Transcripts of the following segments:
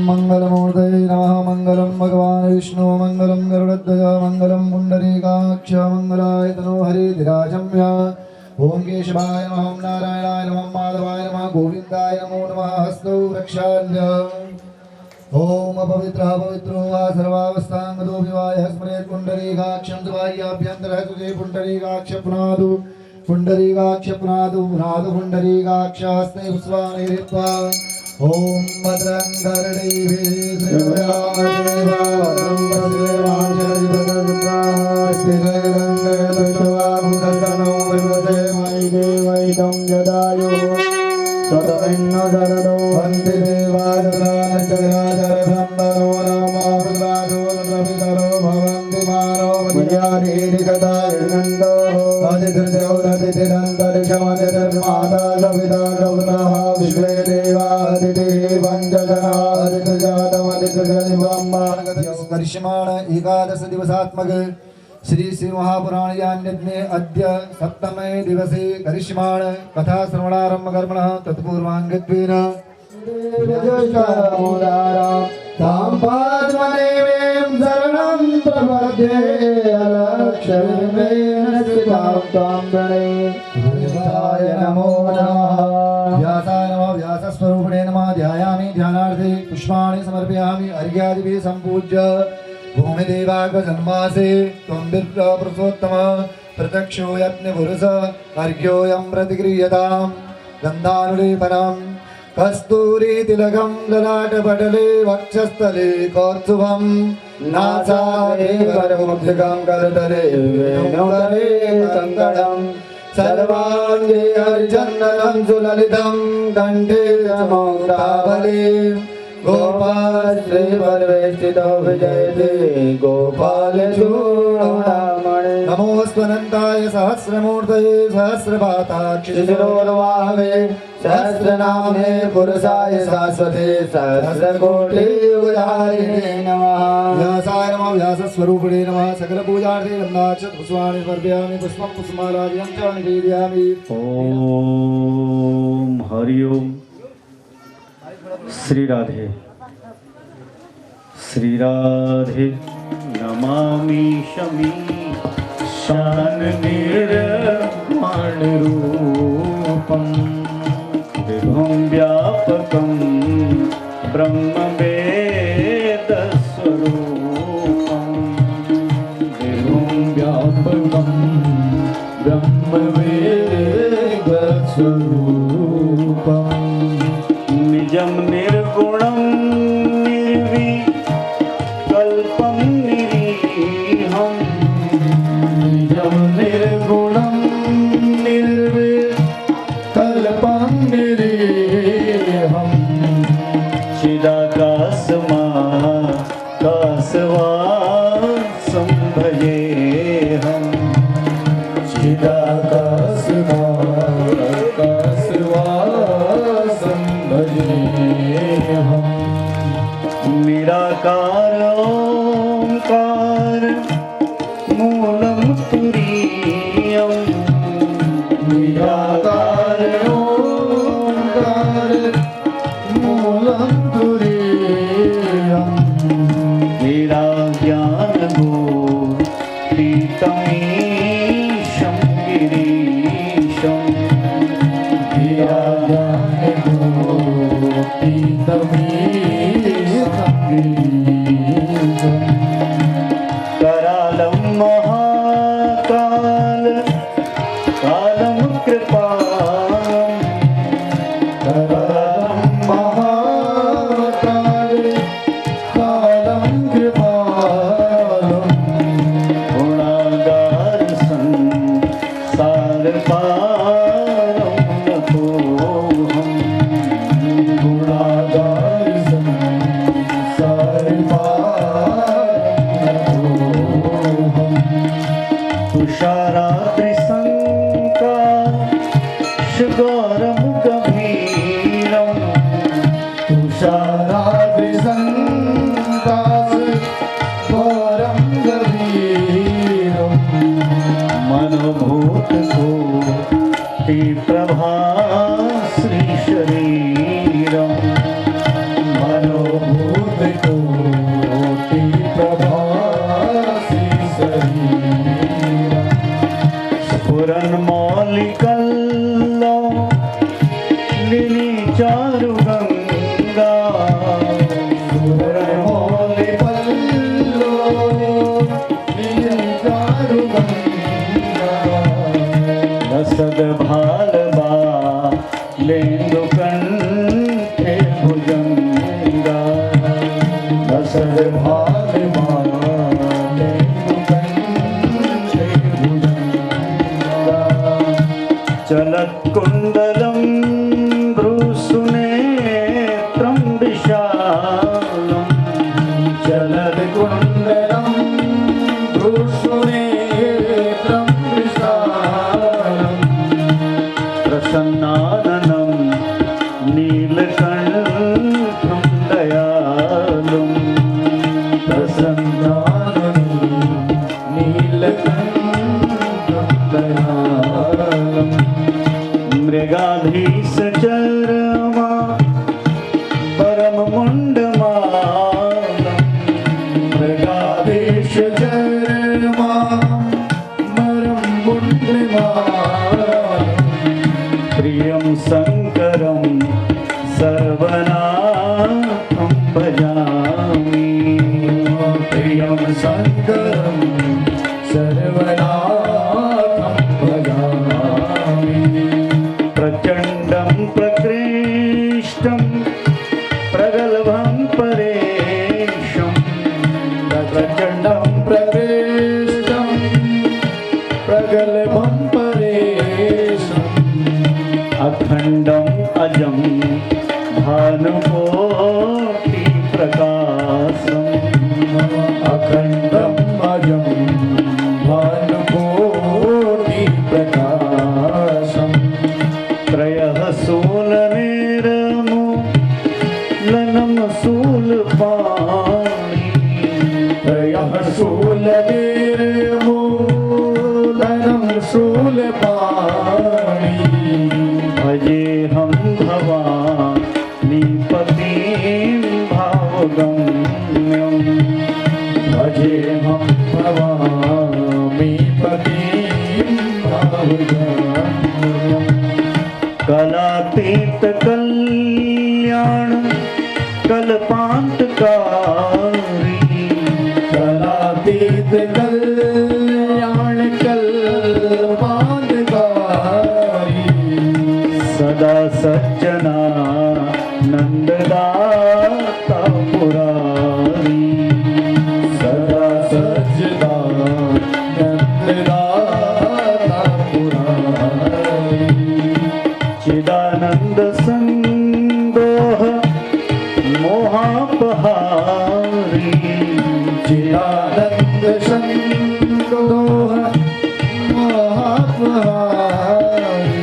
मंगलमूर्तये नमः। मंगलम भगवान विष्णु मंगलम गरुड़ध्वज मंगलम पुंडरीकाक्ष मंगलाय तनोहरि विराजम्य। ओम केशवाय नमः। ओम नारायणाय नमः। माधवाय नमः। गोविंदाय नमो नमः। हस्तौ रक्षाल्य। ओम अपवित्रः पवित्रो वा सर्वावस्थांगतो विवाह स्मरेत् पुंडरीकाक्षं सुबाह्याभ्यन्तरः सुजे पुंडरीकाक्ष पुनादु पुंडरीकाक्ष पुनादु पुनादु पुंडरीकाक्षास्ते पुष्पाणि हृत्वा ओम भद्रं कर्णेभिः श्रीरामदेवा भद्रं पश्येमाक्षरविभद्रस्थिरैरङ्गदक्षवाभूषणो विभजे मयि देवैतं जदायुः स्वतमिन्नो शरदो वन्दे देवाजराजराजरसन्दनो रामाभद्रादो रवितरो भवन्ति मानो मर्यादेरिकदारिणन्दो आदित्यौरदितिरन्तरिक्षमदितिर्माता सविता गौतमः विश्वे कर्ष्यमाण एकादश दिवसात्मक श्री श्री महापुराण यान्यज्ञे अद्य सप्तमे दिवसे करिष्यमाण कथा श्रवणारम्भ कर्मणः तत्पूर्वाङ्गत्वेन ताम्पाद्मदेवीं शरणं प्रपद्ये अलक्षमेण स्थितां त्वां प्रणये नमो नमः। व्यासाय नमः। व्यासस्वरूपिणे नमः। ध्यायामि ध्यानार्थे पुष्पाणि समर्पयामि। अर्घ्यादिभिः सम्पूज्य भूमिदेवाग्रजन्मासे त्वं विप्रपुरुषोत्तम प्रत्यक्षो यज्ञपुरुष अर्घ्योऽयं प्रतिगृह्यतां गन्धानुलेपनं कस्तूरीतिलकं ललाटपटले वक्षस्थले कौत्सुभं नासारे वरमुद्रिकं करतले वेणुतले कङ्कणं सर्वाङ्गे हरिचन्दनं सुललितं कण्ठे मौक्तावले गोपाल श्रीवरवेष्टितो विजयते गोपाल चूडामणि। नमोऽस्त्वनन्ताय सहस्रमूर्तये सहस्रपाताक्षिशिरोर्वाहवे सहस्रनामे पुरुषाय शाश्वते सहस्रकोटियुगधारिणे नमः। व्यासाय नमः। व्यासस्वरूपिणे नमः। सकलपूजार्थे गन्धाक्षतपुष्पाणि समर्पयामि। पुष्पं पुष्पमालाभ्यां च निवेदयामि। ओम हरि ओम। श्री राधे श्री राधे नमामि शमी शान निर्माण रूपम विभुं व्यापकं ब्रह्म वेद स्वरूपम विभुं व्यापकं ब्रह्म वेद स्वरूपम निजं निर्गुणं निर्विकल्पं निरीहं निजं निर्गुणं निर्विकल्पं निरीहं चिदाकाशमाकाशवासं भजेऽहं चिदाकाशमाकाशवासं भजेऽहं निराकार ओंकार मूलं तुरीयं निराकार ओंकार मूलं तुरीयं निराज्ञानगोप्रीतमीशं गिरीशं करालं महाकाल कालं कृपालं करालं महाकाल कालं कृपालं गुणागार संसारपारं नतोऽहं गुणागार संसारपारं तुषाराद्रिशङ्का शुगौरं गभीरं तुषाराद्रिशङ्का शुगौरं गभीरं मन चलत्कुण्डलं भ्रूसुनेत्रं विशालम् चलत्कुण्डलं भ्रूसुनेत्रं विशालम् प्रसन्नाननं नीलकण्ठं दयालुम् प्रसन्नाननं नीलकण्ठं दयालम् मृगाधीशचरमा परममुण्डमालम् मृगाधीशचरमा परममुण्डमालम् प्रियं शङ्करं सर्वनाथं भजामि प्रियं शङ्करं सर्वनाथं भजामि प्रचण्डं प्रकृष्टं प्रगल्भं परेशं प्रचण्डं प्रकृष्टं प्रगल्भं परेशम् अखण्डम् अजं भानुकोटिप्रकाशम् अखण्डम् अजं भानुकोटिप्रकाशम् त्रयः शूलनेरमूलनं शूलपाणि त्रयः शूलनिर्मूलनं शूलपाणि भजेऽहं भवानीपतिं भावगम्यम् भजेऽहं भवामीपतिं भावगम्यम् कलातीतकल्याण कल्पान्तकारी कलातीत कल्याण कल्पान्तकारी सदा सज्जना नन्ददाता पुरारी सदा सज्जदा नन्ददाता पुरारी चिदानन्द संदोह मोहापहारी चिदानन्द संदोह मोहापहारी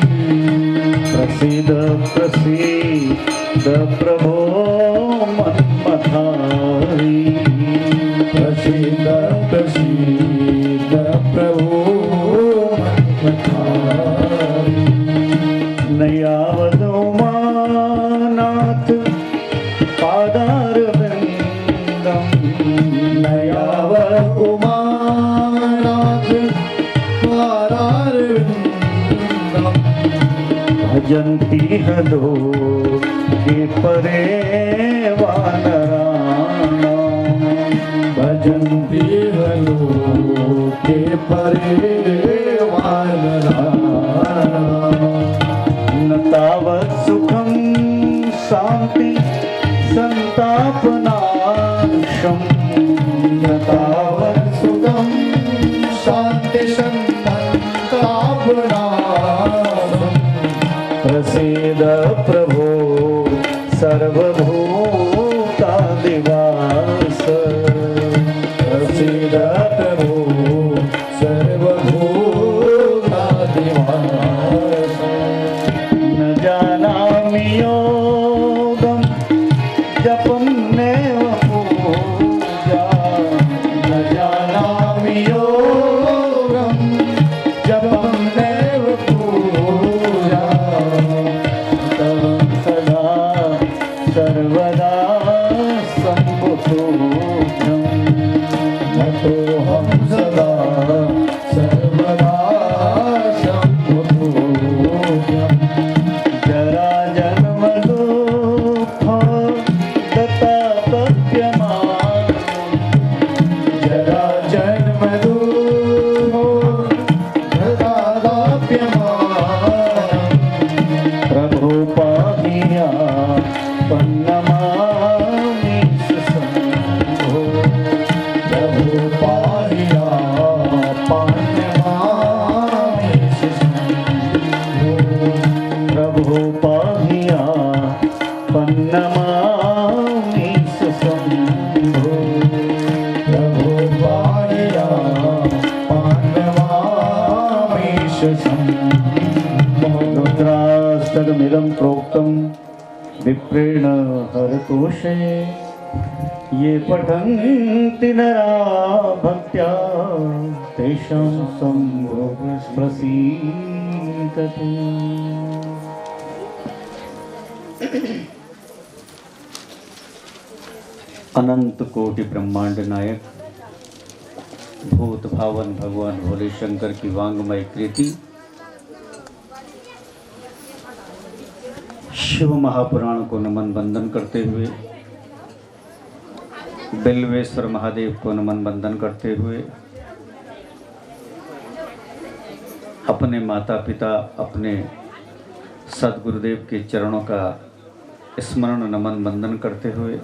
प्रसीद प्रसीद प्रभो मन्मथारी प्रसीद प्रसीद प्रभो मन्मथारी नयावदो मानाथ पादारविन्दं नयावत् उमानाथ पादारविन्दम् भजन्ति हलो के परे वानराणाम् भजन्ति हलो के परे वानराणाम् न तावत् सुखं शान्ति संतापनाशं न तावत् सुखं शान्ति सन्तापनाशम् प्रसीद प्रभो सर्वभूतादिवास प्रसीद प्रभो सर्वभूतादिवास न जानामि योगं जपं नैव पूजा न जानामि योगं जपं नैव पूजा तव सदा रुद्राष्टकमिदं प्रोक्तं विप्रेण हरतोषे ये पठन्ति नरा भक्त्या तेषां शम्भो प्रसीदतु। अनंत कोटि ब्रह्मांड नायक भूत भावन भगवान भोले शंकर की वांगमय कृति शिव महापुराण को नमन वंदन करते हुए, बिल्वेश्वर महादेव को नमन वंदन करते हुए, अपने माता पिता अपने सदगुरुदेव के चरणों का स्मरण नमन वंदन करते हुए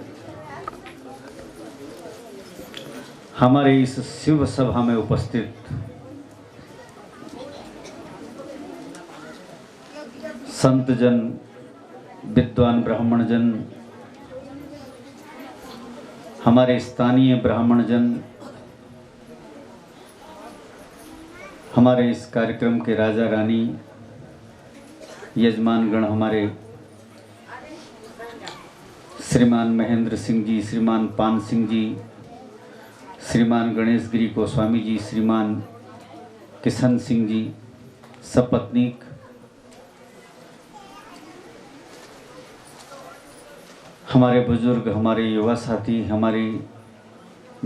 हमारे इस शिव सभा में उपस्थित संत जन, विद्वान ब्राह्मण जन, हमारे स्थानीय ब्राह्मण जन, हमारे इस कार्यक्रम के राजा रानी, यजमानगण, हमारे श्रीमान महेंद्र सिंह जी, श्रीमान पान सिंह जी, श्रीमान गणेश गिरी गोस्वामी जी, श्रीमान किशन सिंह जी, सपत्नीक, हमारे बुजुर्ग, हमारे युवा साथी, हमारी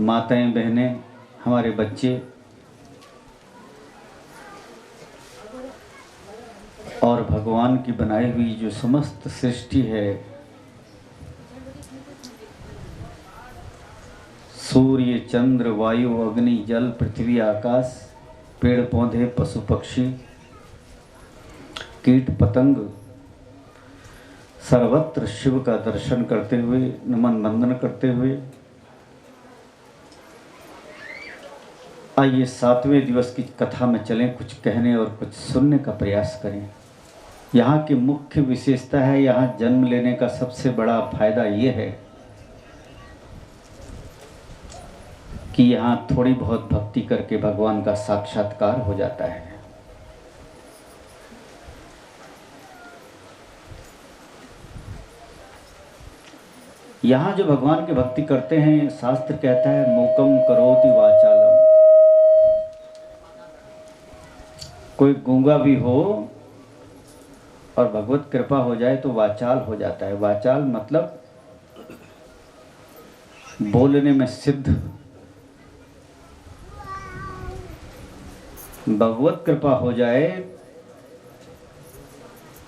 माताएं बहनें, हमारे बच्चे और भगवान की बनाई हुई जो समस्त सृष्टि है, सूर्य, चंद्र, वायु, अग्नि, जल, पृथ्वी, आकाश, पेड़ पौधे, पशु पक्षी, कीट पतंग, सर्वत्र शिव का दर्शन करते हुए, नमन वंदन करते हुए आइए 7वें दिवस की कथा में चलें, कुछ कहने और कुछ सुनने का प्रयास करें। यहाँ की मुख्य विशेषता है, यहाँ जन्म लेने का सबसे बड़ा फायदा ये है कि यहाँ थोड़ी बहुत भक्ति करके भगवान का साक्षात्कार हो जाता है। यहाँ जो भगवान की भक्ति करते हैं, शास्त्र कहता है मूकम करोति वाचालम। कोई गूंगा भी हो और भगवत कृपा हो जाए तो वाचाल हो जाता है। वाचाल मतलब बोलने में सिद्ध। भगवत कृपा हो जाए,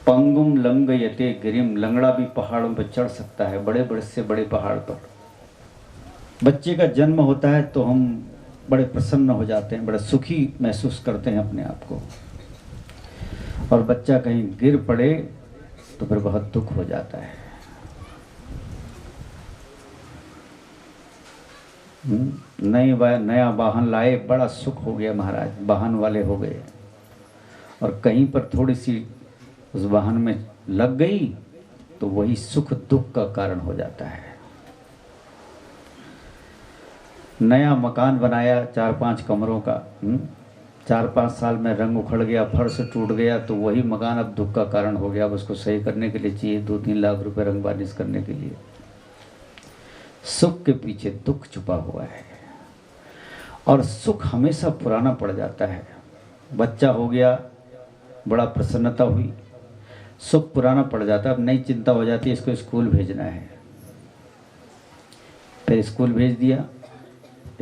पंगुम लंघयते गिरिम, लंगड़ा भी पहाड़ों पर चढ़ सकता है, बड़े बड़े से बड़े पहाड़ पर। बच्चे का जन्म होता है तो हम बड़े प्रसन्न हो जाते हैं, बड़े सुखी महसूस करते हैं अपने आप को, और बच्चा कहीं गिर पड़े तो फिर बहुत दुख हो जाता है। नया वाहन लाए, बड़ा सुख हो गया महाराज, वाहन वाले हो गए, और कहीं पर थोड़ी सी उस वाहन में लग गई तो वही सुख दुख का कारण हो जाता है। नया मकान बनाया 4-5 कमरों का, 4-5 साल में रंग उखड़ गया, फर्श टूट गया, तो वही मकान अब दुख का कारण हो गया। अब उसको सही करने के लिए चाहिए 2-3 लाख रुपए रंग बारिश करने के लिए। सुख के पीछे दुख छुपा हुआ है, और सुख हमेशा पुराना पड़ जाता है। बच्चा हो गया, बड़ा प्रसन्नता हुई, सुख पुराना पड़ जाता है। अब नई चिंता हो जाती है, इसको स्कूल भेजना है। फिर स्कूल भेज दिया,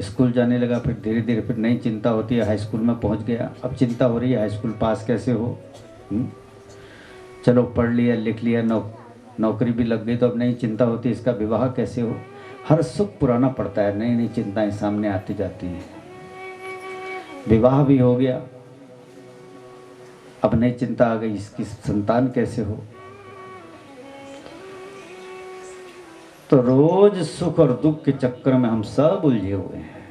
स्कूल जाने लगा, फिर धीरे धीरे फिर नई चिंता होती है, हाई स्कूल में पहुंच गया, अब चिंता हो रही है हाई स्कूल पास कैसे हो। चलो पढ़ लिया, लिख लिया, नौकरी भी लग गई, तो अब नई चिंता होती है, इसका विवाह कैसे हो। हर सुख पुराना पड़ता है, नई नई चिंताएं सामने आती जाती हैं। विवाह भी हो गया, अब नई चिंता आ गई, इसकी संतान कैसे हो। तो रोज सुख और दुख के चक्कर में हम सब उलझे हुए हैं।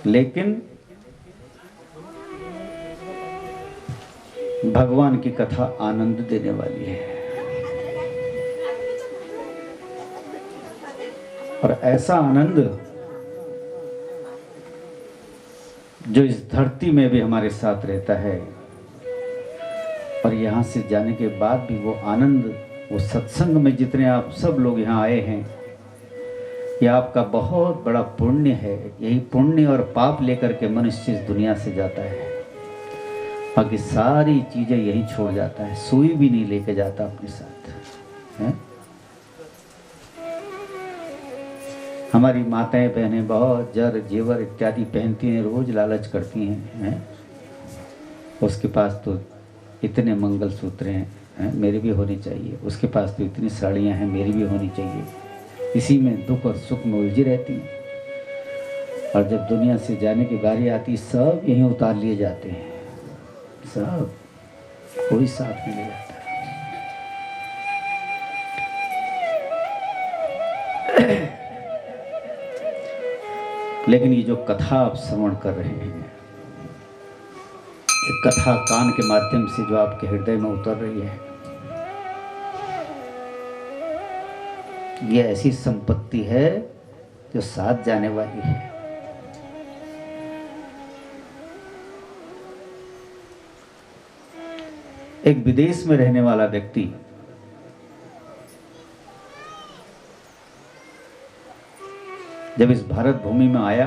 लेकिन भगवान की कथा आनंद देने वाली है, और ऐसा आनंद जो इस धरती में भी हमारे साथ रहता है, और यहाँ से जाने के बाद भी वो आनंद, वो सत्संग में जितने आप सब लोग यहाँ आए हैं, यह आपका बहुत बड़ा पुण्य है। यही पुण्य और पाप लेकर के मनुष्य इस दुनिया से जाता है, बाकी सारी चीज़ें यही छोड़ जाता है, सुई भी नहीं लेके जाता अपने साथ है? हमारी माताएं बहनें बहुत जर जेवर इत्यादि पहनती हैं, रोज लालच करती हैं, उसके पास तो इतने मंगलसूत्र हैं, मेरी भी होनी चाहिए, उसके पास तो इतनी साड़ियाँ हैं, मेरी भी होनी चाहिए। इसी में दुख और सुख में उलझी रहती हैं, और जब दुनिया से जाने की बारी आती सब यहीं उतार लिए जाते हैं, सब कोई साथ नहीं ले जाता। लेकिन ये जो कथा आप श्रवण कर रहे हैं, ये कथा कान के माध्यम से जो आपके हृदय में उतर रही है, ये ऐसी संपत्ति है जो साथ जाने वाली है। एक विदेश में रहने वाला व्यक्ति जब इस भारत भूमि में आया,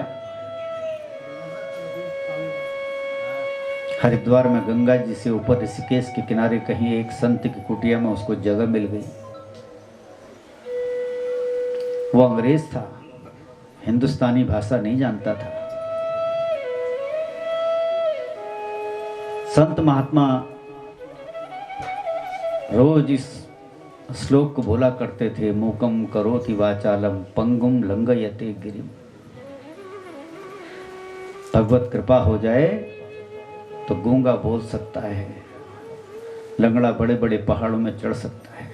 हरिद्वार में गंगा जी से ऊपर ऋषिकेश के किनारे कहीं एक संत की कुटिया में उसको जगह मिल गई। वो अंग्रेज था, हिंदुस्तानी भाषा नहीं जानता था। संत महात्मा रोज इस श्लोक को बोला करते थे, मूकम करोति वाचालम पंगुम लंघयते गिरिम। भगवत कृपा हो जाए तो गूंगा बोल सकता है, लंगड़ा बड़े बड़े पहाड़ों में चढ़ सकता है।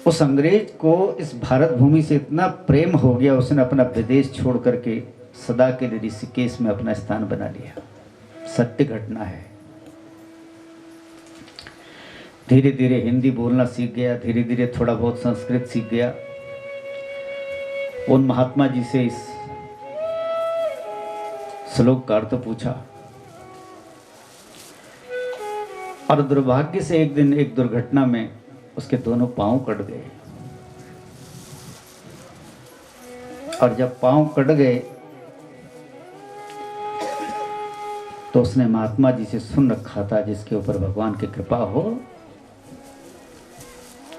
उस अंग्रेज को इस भारत भूमि से इतना प्रेम हो गया, उसने अपना विदेश छोड़ करके सदा के लिए ऋषिकेश में अपना स्थान बना लिया। सत्य घटना है। धीरे धीरे हिंदी बोलना सीख गया, धीरे धीरे थोड़ा बहुत संस्कृत सीख गया। उन महात्मा जी से इस श्लोक का अर्थ पूछा, और दुर्भाग्य से एक दिन एक दुर्घटना में उसके दोनों पांव कट गए। और जब पांव कट गए तो उसने महात्मा जी से सुन रखा था, जिसके ऊपर भगवान की कृपा हो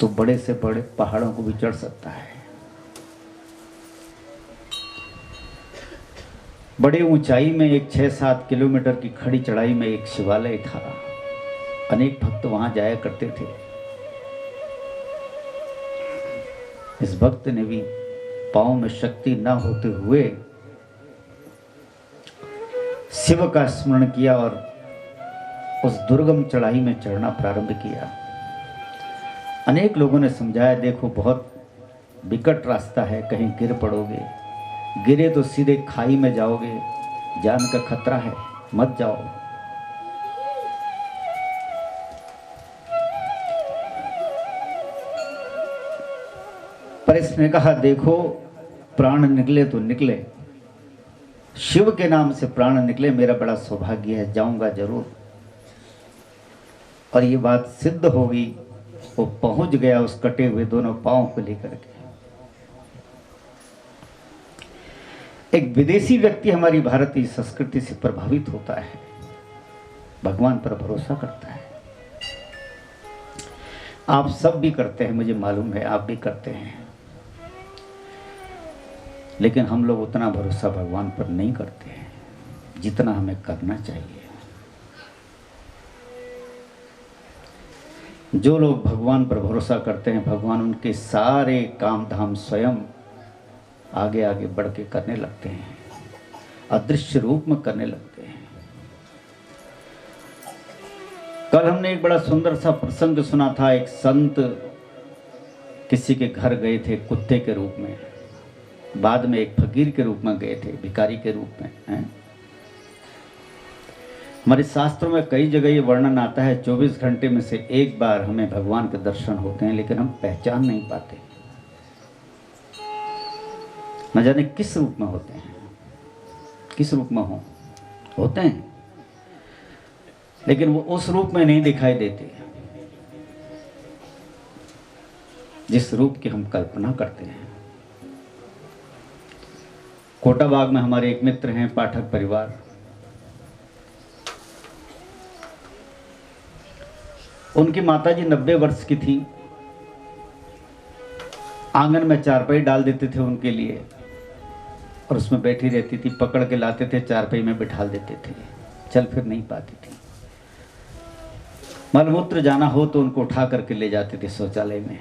तो बड़े से बड़े पहाड़ों को भी चढ़ सकता है। बड़े ऊंचाई में एक 6-7 किलोमीटर की खड़ी चढ़ाई में एक शिवालय था। अनेक भक्त वहां जाया करते थे। इस भक्त ने भी पांव में शक्ति न होते हुए शिव का स्मरण किया और उस दुर्गम चढ़ाई में चढ़ना प्रारंभ किया। अनेक लोगों ने समझाया, देखो बहुत विकट रास्ता है, कहीं गिर पड़ोगे, गिरे तो सीधे खाई में जाओगे, जान का खतरा है, मत जाओ। पर इसने कहा, देखो प्राण निकले तो निकले, शिव के नाम से प्राण निकले, मेरा बड़ा सौभाग्य है, जाऊंगा जरूर। और ये बात सिद्ध हो गई। वो पहुंच गया उस कटे हुए दोनों पांव को लेकर के। एक विदेशी व्यक्ति हमारी भारतीय संस्कृति से प्रभावित होता है, भगवान पर भरोसा करता है। आप सब भी करते हैं, मुझे मालूम है, आप भी करते हैं। लेकिन हम लोग उतना भरोसा भगवान पर नहीं करते हैं जितना हमें करना चाहिए। जो लोग भगवान पर भरोसा करते हैं, भगवान उनके सारे काम धाम स्वयं आगे आगे बढ़ के करने लगते हैं, अदृश्य रूप में करने लगते हैं। कल हमने एक बड़ा सुंदर सा प्रसंग सुना था। एक संत किसी के घर गए थे कुत्ते के रूप में, बाद में एक फकीर के रूप में गए थे, भिखारी के रूप में हैं। हमारे शास्त्रों में कई जगह ये वर्णन आता है, 24 घंटे में से एक बार हमें भगवान के दर्शन होते हैं, लेकिन हम पहचान नहीं पाते, न जाने किस रूप में होते हैं। किस रूप में हो, होते हैं, लेकिन वो उस रूप में नहीं दिखाई देते जिस रूप की हम कल्पना करते हैं। कोटाबाग में हमारे एक मित्र हैं, पाठक परिवार, उनकी माताजी 90 वर्ष की थी। आंगन में चारपाई डाल देते थे उनके लिए और उसमें बैठी रहती थी, पकड़ के लाते थे, चारपाई में बिठा देते थे, चल फिर नहीं पाती थी। मलमूत्र जाना हो तो उनको उठा करके ले जाते थे शौचालय में।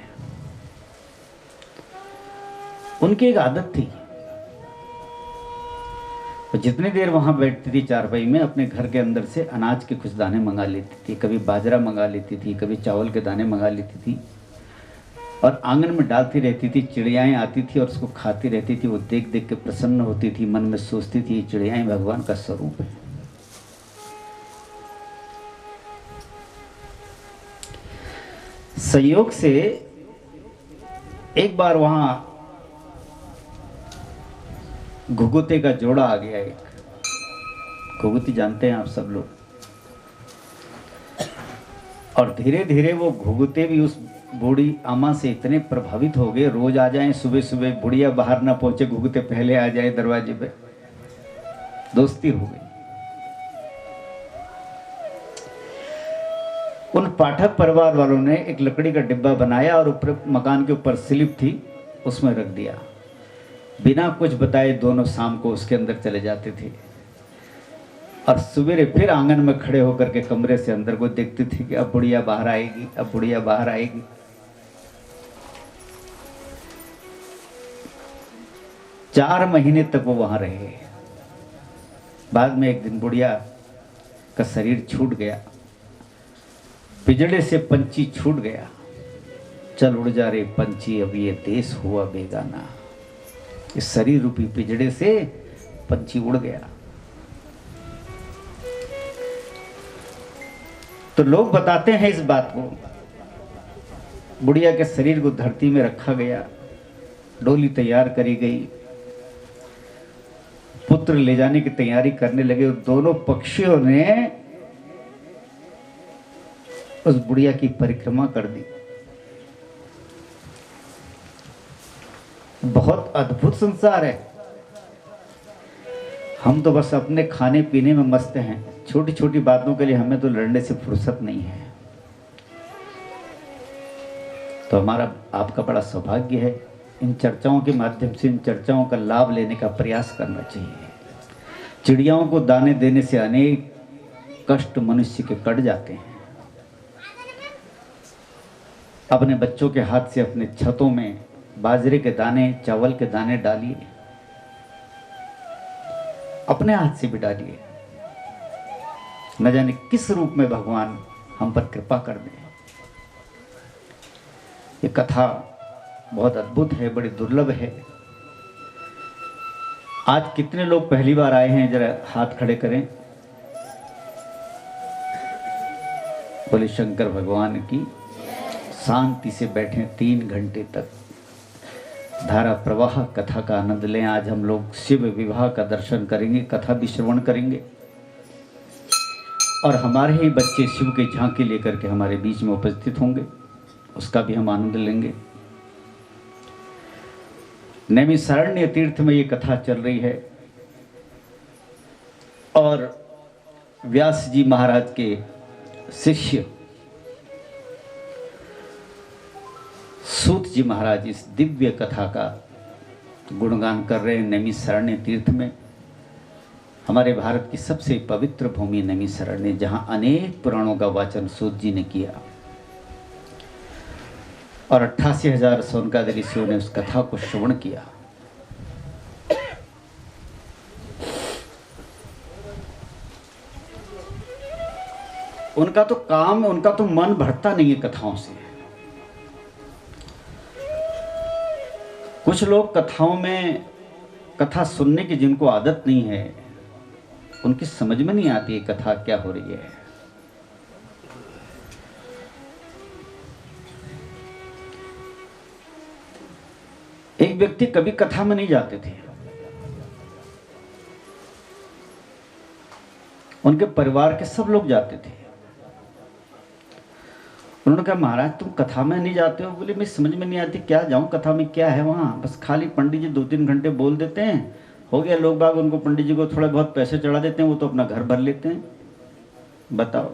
उनकी एक आदत थी, तो जितनी देर वहां बैठती थी चारपाई में, अपने घर के अंदर से अनाज के कुछ दाने मंगा लेती थी, कभी बाजरा मंगा लेती थी, कभी चावल के दाने मंगा लेती थी और आंगन में डालती रहती थी। चिड़ियाएं आती थी और उसको खाती रहती थी। वो देख देख के प्रसन्न होती थी, मन में सोचती थी चिड़ियाएं भगवान का स्वरूप है। संयोग से एक बार वहां घुघुते का जोड़ा आ गया। एक घुघुती जानते हैं आप सब लोग, और धीरे धीरे वो घुघुते भी उस बूढ़ी अम्मा से इतने प्रभावित हो गए, रोज आ जाएं, सुबह सुबह बुढ़िया बाहर ना पहुंचे, घुघुते पहले आ जाए दरवाजे पे, दोस्ती हो गई। उन पाठक परिवार वालों ने एक लकड़ी का डिब्बा बनाया और ऊपर मकान के ऊपर स्लिप थी, उसमें रख दिया। बिना कुछ बताए दोनों शाम को उसके अंदर चले जाते थे और सवेरे फिर आंगन में खड़े होकर के कमरे से अंदर को देखते थे कि अब बुढ़िया बाहर आएगी, अब बुढ़िया बाहर आएगी। चार महीने तक वो वहां रहे। बाद में एक दिन बुढ़िया का शरीर छूट गया, पिंजड़े से पंछी छूट गया। चल उड़ जा रे पंछी, अब ये देश हुआ बेगाना। इस शरीर रूपी पिंजड़े से पंछी उड़ गया। तो लोग बताते हैं इस बात को। बुढ़िया के शरीर को धरती में रखा गया, डोली तैयार करी गई, पुत्र ले जाने की तैयारी करने लगे। दोनों पक्षियों ने उस बुढ़िया की परिक्रमा कर दी। बहुत अद्भुत संसार है। हम तो बस अपने खाने पीने में मस्त हैं, छोटी छोटी बातों के लिए हमें तो लड़ने से फुर्सत नहीं है। तो हमारा आपका बड़ा सौभाग्य है, इन चर्चाओं के माध्यम से इन चर्चाओं का लाभ लेने का प्रयास करना चाहिए। चिड़ियाओं को दाने देने से अनेक कष्ट मनुष्य के कट जाते हैं। अपने बच्चों के हाथ से अपने छतों में बाजरे के दाने, चावल के दाने डालिए, अपने हाथ से भी डालिए। न जाने किस रूप में भगवान हम पर कृपा कर दें। ये कथा बहुत अद्भुत है, बड़ी दुर्लभ है। आज कितने लोग पहली बार आए हैं, जरा हाथ खड़े करें। बोले शंकर भगवान की। शांति से बैठे 3 घंटे तक धारा प्रवाह कथा का आनंद लें। आज हम लोग शिव विवाह का दर्शन करेंगे, कथा भी श्रवण करेंगे और हमारे ही बच्चे शिव की झांकी लेकर के हमारे बीच में उपस्थित होंगे, उसका भी हम आनंद लेंगे। नैमिषारण्य तीर्थ में ये कथा चल रही है और व्यास जी महाराज के शिष्य सूत जी महाराज इस दिव्य कथा का गुणगान कर रहे हैं। नैमिषारण्य तीर्थ में, हमारे भारत की सबसे पवित्र भूमि नैमिषारण्य, जहां अनेक पुराणों का वाचन सूत जी ने किया और 88,000 सोनकाद ऋषियों ने उस कथा को श्रवण किया। उनका तो काम, उनका तो मन भरता नहीं है कथाओं से। कुछ लोग कथाओं में, कथा सुनने की जिनको आदत नहीं है, उनकी समझ में नहीं आती है कथा क्या हो रही है। एक व्यक्ति कभी कथा में नहीं जाते थे, उनके परिवार के सब लोग जाते थे। उन्होंने कहा महाराज तुम कथा में नहीं जाते हो? बोले मैं समझ में नहीं आती क्या जाऊं, कथा में क्या है वहाँ, बस खाली पंडित जी 2-3 घंटे बोल देते हैं, हो गया। लोग बाग उनको, पंडित जी को थोड़ा बहुत पैसे चढ़ा देते हैं, वो तो अपना घर भर लेते हैं। बताओ,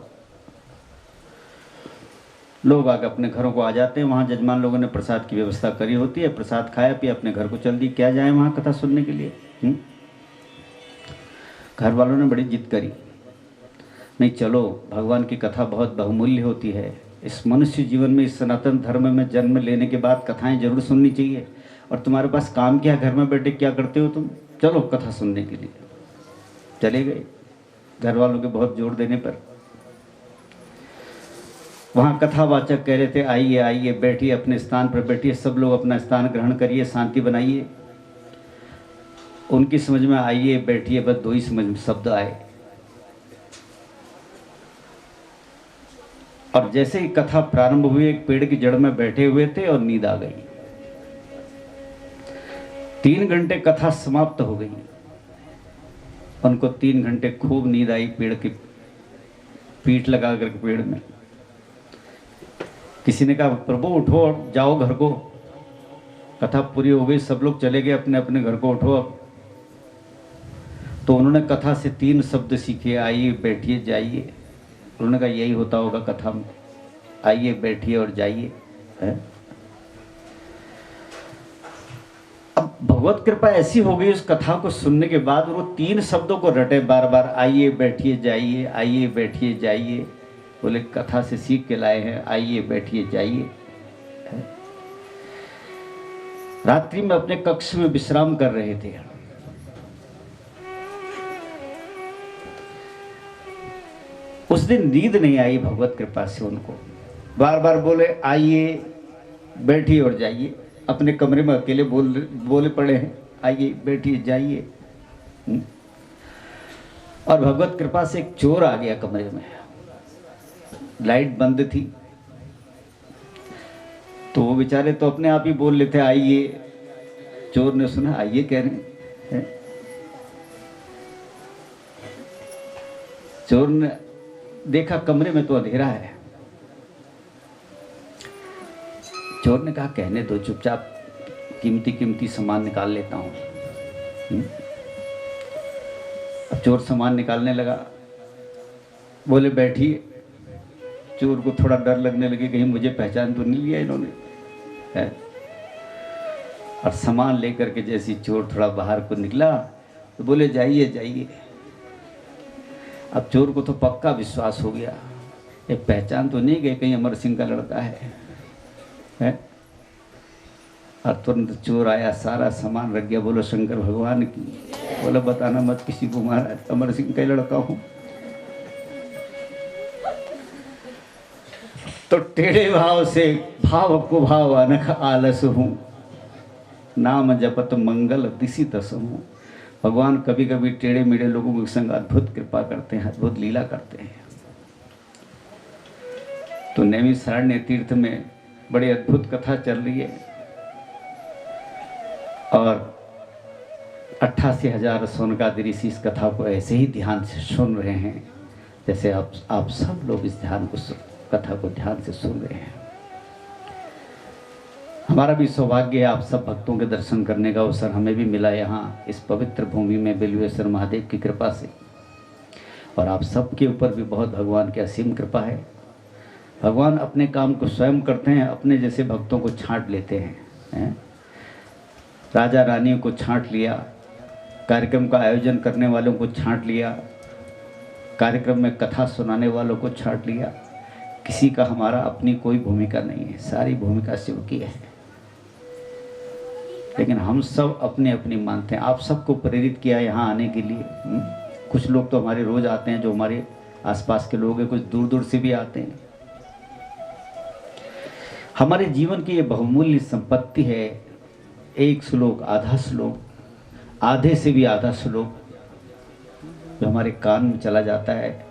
लोग आके अपने घरों को आ जाते हैं, वहाँ जजमान लोगों ने प्रसाद की व्यवस्था करी होती है, प्रसाद खाया पिया अपने घर को चल दी, क्या जाए वहाँ कथा सुनने के लिए। घर वालों ने बड़ी जिद करी, नहीं चलो, भगवान की कथा बहुत बहुमूल्य होती है, इस मनुष्य जीवन में, इस सनातन धर्म में जन्म लेने के बाद कथाएं जरूर सुननी चाहिए, और तुम्हारे पास काम क्या, घर में बैठे क्या करते हो तुम, चलो कथा सुनने के लिए। चले गए घर वालों के बहुत जोर देने पर। वहाँ कथावाचक कह रहे थे आइए आइए बैठिए, अपने स्थान पर बैठिए, सब लोग अपना स्थान ग्रहण करिए, शांति बनाइए। उनकी समझ में आइए बैठिए बस 2 ही समझ में शब्द आए, और जैसे ही कथा प्रारंभ हुई एक पेड़ की जड़ में बैठे हुए थे और नींद आ गई। 3 घंटे कथा समाप्त हो गई, उनको 3 घंटे खूब नींद आई, पेड़ की पीठ लगा कर पेड़ में। किसी ने कहा प्रभु उठो अब जाओ घर को, कथा पूरी हो गई, सब लोग चले गए अपने अपने घर को, उठो अब। तो उन्होंने कथा से 3 शब्द सीखे, आइए बैठिए जाइए। उन्होंने कहा यही होता होगा कथा में, आइए बैठिए और जाइए। अब भगवत कृपा ऐसी हो गई उस कथा को सुनने के बाद, वो 3 शब्दों को रटे बार बार, आइए बैठिए जाइए, आइए बैठिए जाइए। बोले कथा से सीख के लाए हैं, आइए बैठिए जाइए। रात्रि में अपने कक्ष में विश्राम कर रहे थे, उस दिन नींद नहीं आई भगवत कृपा से उनको, बार बार बोले आइए बैठिए और जाइए, अपने कमरे में अकेले बोले पड़े हैं आइए बैठिए जाइए। और भगवत कृपा से एक चोर आ गया कमरे में, लाइट बंद थी, तो वो बेचारे तो अपने आप ही बोल लेते आइए। चोर ने सुना आइए कह रहे हैं, चोर ने देखा कमरे में तो अंधेरा है। चोर ने कहा कहने दो, चुपचाप कीमती कीमती सामान निकाल लेता हूं। अब चोर सामान निकालने लगा, बोले बैठिए। चोर को थोड़ा डर लगने लगे, कहीं मुझे पहचान तो नहीं लिया इन्होंने, है। और सामान लेकर के जैसे चोर थोड़ा बाहर को निकला तो बोले जाइए जाइए। अब चोर को तो पक्का विश्वास हो गया, ये पहचान तो नहीं गए कहीं अमर सिंह का लड़का है? और तुरंत चोर आया, सारा सामान रख गया। बोलो शंकर भगवान की, बोलो बताना मत किसी को महाराज, अमर सिंह का लड़का हूं। तो टेढ़े भाव से भाव को भाव अनख आलस हूं, नाम जपत मंगल दिसी तस हूं। भगवान कभी कभी टेढ़े मेढ़े लोगों के संग अद्भुत कृपा करते हैं, अद्भुत लीला करते हैं। तो नैमिषारण्य तीर्थ में बड़ी अद्भुत कथा चल रही है, और 88,000 सोनकादि ऋषि इस कथा को ऐसे ही ध्यान से सुन रहे हैं जैसे आप सब लोग इस कथा को ध्यान से सुन रहे हैं। हमारा भी सौभाग्य है आप सब भक्तों के दर्शन करने का अवसर हमें भी मिला यहाँ इस पवित्र भूमि में बिल्वेश्वर महादेव की कृपा से, और आप सब के ऊपर भी बहुत भगवान की असीम कृपा है। भगवान अपने काम को स्वयं करते हैं, अपने जैसे भक्तों को छांट लेते हैं। राजा रानियों को छांट लिया, कार्यक्रम का आयोजन करने वालों को छांट लिया, कार्यक्रम में कथा सुनाने वालों को छांट लिया। किसी का हमारा अपनी कोई भूमिका नहीं है, सारी भूमिका शिव की है। लेकिन हम सब अपने अपनी मानते हैं। आप सबको प्रेरित किया यहाँ आने के लिए। कुछ लोग तो हमारे रोज आते हैं, जो हमारे आसपास के लोग हैं, कुछ दूर दूर से भी आते हैं। हमारे जीवन की ये बहुमूल्य संपत्ति है। एक श्लोक, आधा श्लोक, आधे से भी आधा श्लोक जो हमारे कान में चला जाता है,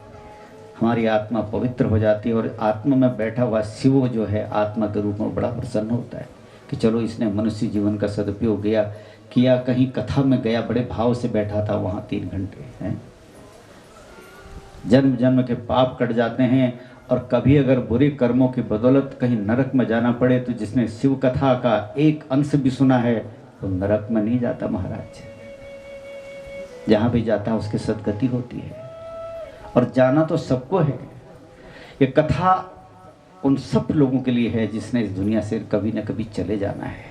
हमारी आत्मा पवित्र हो जाती है, और आत्मा में बैठा हुआ शिव जो है आत्मा के रूप में बड़ा प्रसन्न होता है कि चलो इसने मनुष्य जीवन का सदुपयोग किया, कहीं कथा में गया, बड़े भाव से बैठा था वहाँ 3 घंटे हैं। जन्म जन्म के पाप कट जाते हैं। और कभी अगर बुरे कर्मों की बदौलत कहीं नरक में जाना पड़े तो जिसने शिव कथा का एक अंश भी सुना है तो नरक में नहीं जाता महाराज। जहाँ भी जाता है उसकी सदगति होती है। और जाना तो सबको है। ये कथा उन सब लोगों के लिए है जिसने इस दुनिया से कभी न कभी चले जाना है।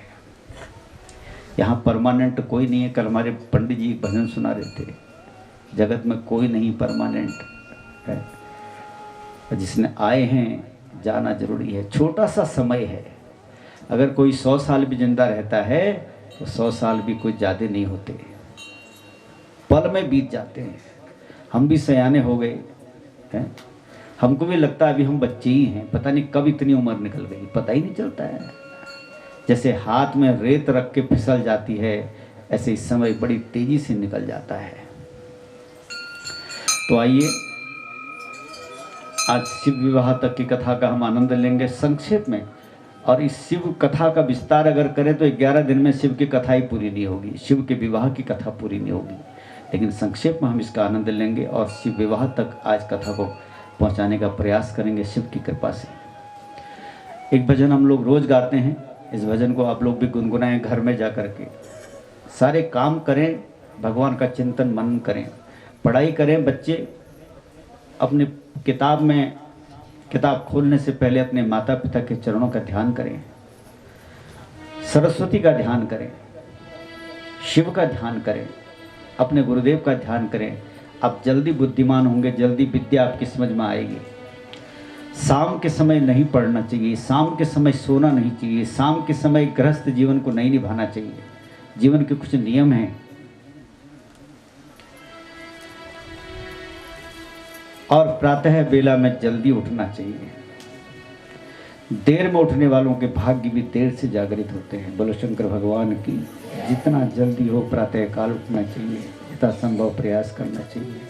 यहाँ परमानेंट कोई नहीं है। कल हमारे पंडित जी भजन सुना रहे थे, जगत में कोई नहीं परमानेंट है। जिसने आए हैं जाना जरूरी है। छोटा सा समय है। अगर कोई 100 साल भी जिंदा रहता है तो 100 साल भी कोई ज़्यादा नहीं होते, पल में बीत जाते हैं। हम भी सयाने हो गए हैं, हमको भी लगता है अभी हम बच्चे ही हैं, पता नहीं कब इतनी उम्र निकल गई, पता ही नहीं चलता है। जैसे हाथ में रेत रख के फिसल जाती है, ऐसे इस समय बड़ी तेजी से निकल जाता है। तो आइए आज शिव विवाह तक की कथा का हम आनंद लेंगे संक्षेप में। और इस शिव कथा का विस्तार अगर करें तो 11 दिन में शिव की कथा ही पूरी नहीं होगी, शिव के विवाह की कथा पूरी नहीं होगी। लेकिन संक्षेप में हम इसका आनंद लेंगे और शिव विवाह तक आज कथा को पहुंचाने का प्रयास करेंगे शिव की कृपा से। एक भजन हम लोग रोज गाते हैं, इस भजन को आप लोग भी गुनगुनाएं घर में जा कर के। सारे काम करें, भगवान का चिंतन मनन करें, पढ़ाई करें। बच्चे अपने किताब खोलने से पहले अपने माता पिता के चरणों का ध्यान करें, सरस्वती का ध्यान करें, शिव का ध्यान करें, अपने गुरुदेव का ध्यान करें। आप जल्दी बुद्धिमान होंगे, जल्दी विद्या आपकी समझ में आएगी। शाम के समय नहीं पढ़ना चाहिए, शाम के समय सोना नहीं चाहिए, शाम के समय गृहस्थ जीवन को नहीं निभाना चाहिए। जीवन के कुछ नियम हैं। और प्रातः बेला में जल्दी उठना चाहिए। देर में उठने वालों के भाग्य भी देर से जागृत होते हैं। बोलो शंकर भगवान की। जितना जल्दी हो प्रातः काल उठना चाहिए, जितना संभव प्रयास करना चाहिए।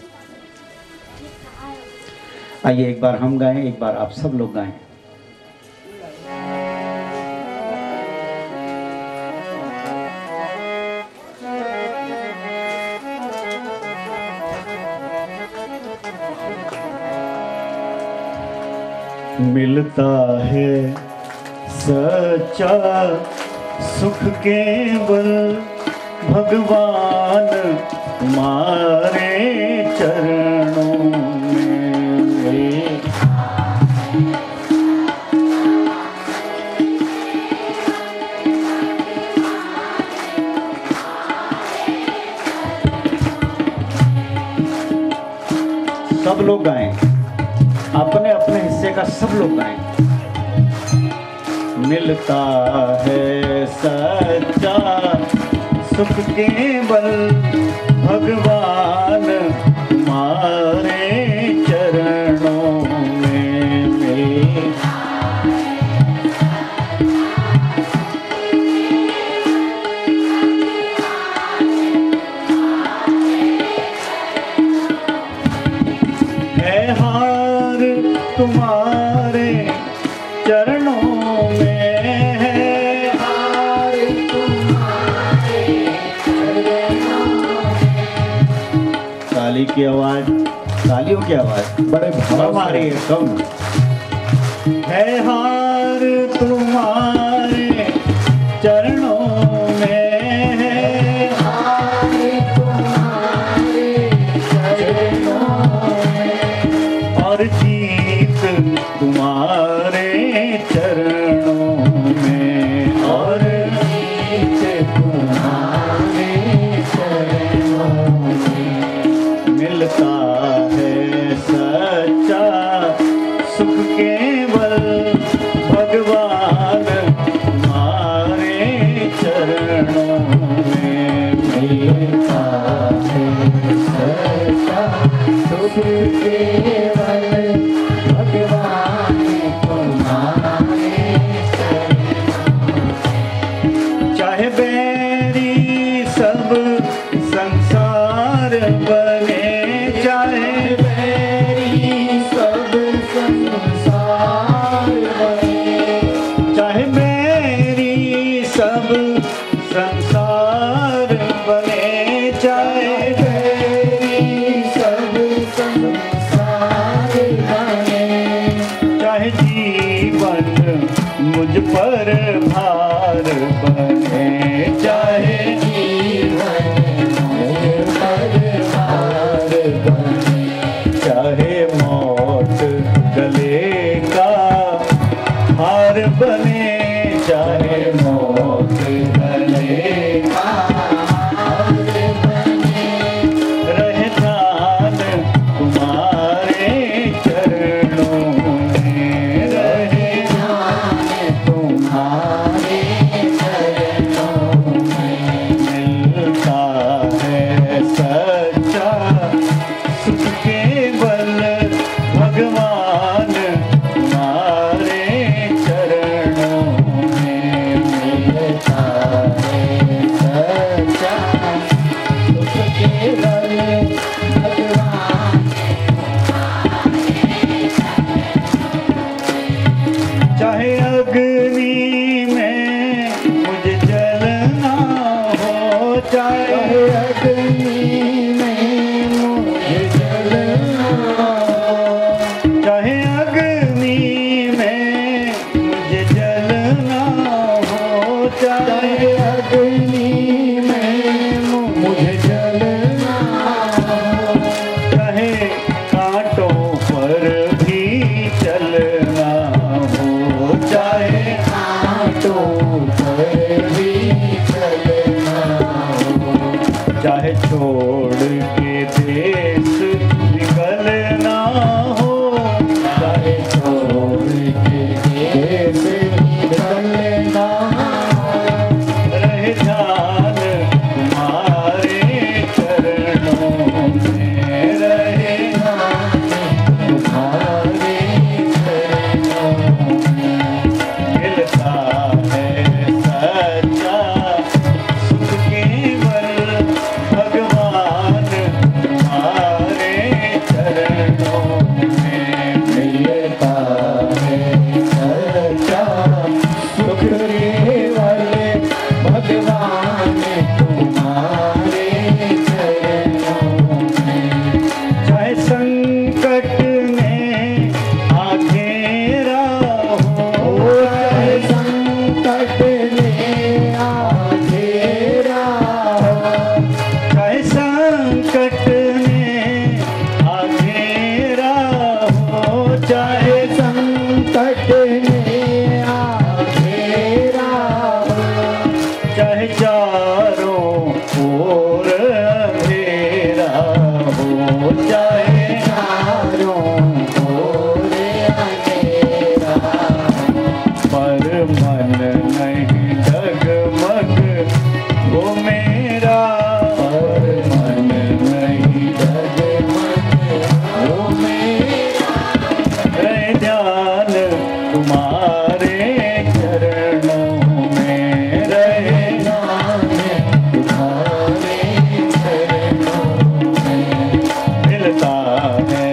आइए एक बार हम गाएं, एक बार आप सब लोग गाएं। मिलता है सच्चा सुख केवल भगवान तुम्हारे चरणों में। सब लोग गाएं, अपने अपने हिस्से का सब लोग गाएं। मिलता है सच्चा सुख केवल भगवान तुम्हारे चरणों में। है हार तुम्हारे चरणों में, है हार तुम्हारे चरणों में। ताली की आवाज, तालियों की आवाज बड़े भाव आ रही है कम। है हार तुम्हारे चरणों में, है हार तुम्हारे चरणों में। और जीत तुम्हारे चरणों में, और जीत तुम्हारे चरणों में। मिलता है सच्चा सुख केवल भगवान तुम्हारे चरणों में। मिलता है सच्चा सुख केवल भगवान तुम्हारे चरणों में। चाहे बैरी सब संसार बने, चाहे बैरी सब संसार बने, चाहे बैरी सब संसार बने, चाहे बैरी सब संसार देश निकलना हो, चाहे छोड़ के देश निकलना रहे ध्यान तुम्हारे चरणों में, रहे तुम्हारे चरणों में। मिलता है सच्चा सुख केवल भगवान तुम्हारे चरणों में। मिलता है सच्चा सुख केवल भगवान तुम्हारे चरणों में। चाहे संकट में आघेरा हो, चाहे संकट में आघेरा हो, चाहे संकट में आघेरा हो, चाहे संकट में आघेरा हो, चाहे चारों ओर अंधेरा हो, चाहे चारों ओर अंधेरा हो, पर मन नहीं डगमग वो मेरा, पर मन नहीं डगमग वो मेरा। रहे ध्यान तुम्हारे चरणों में, रहे तुम्हारे चरणों में। मिलता है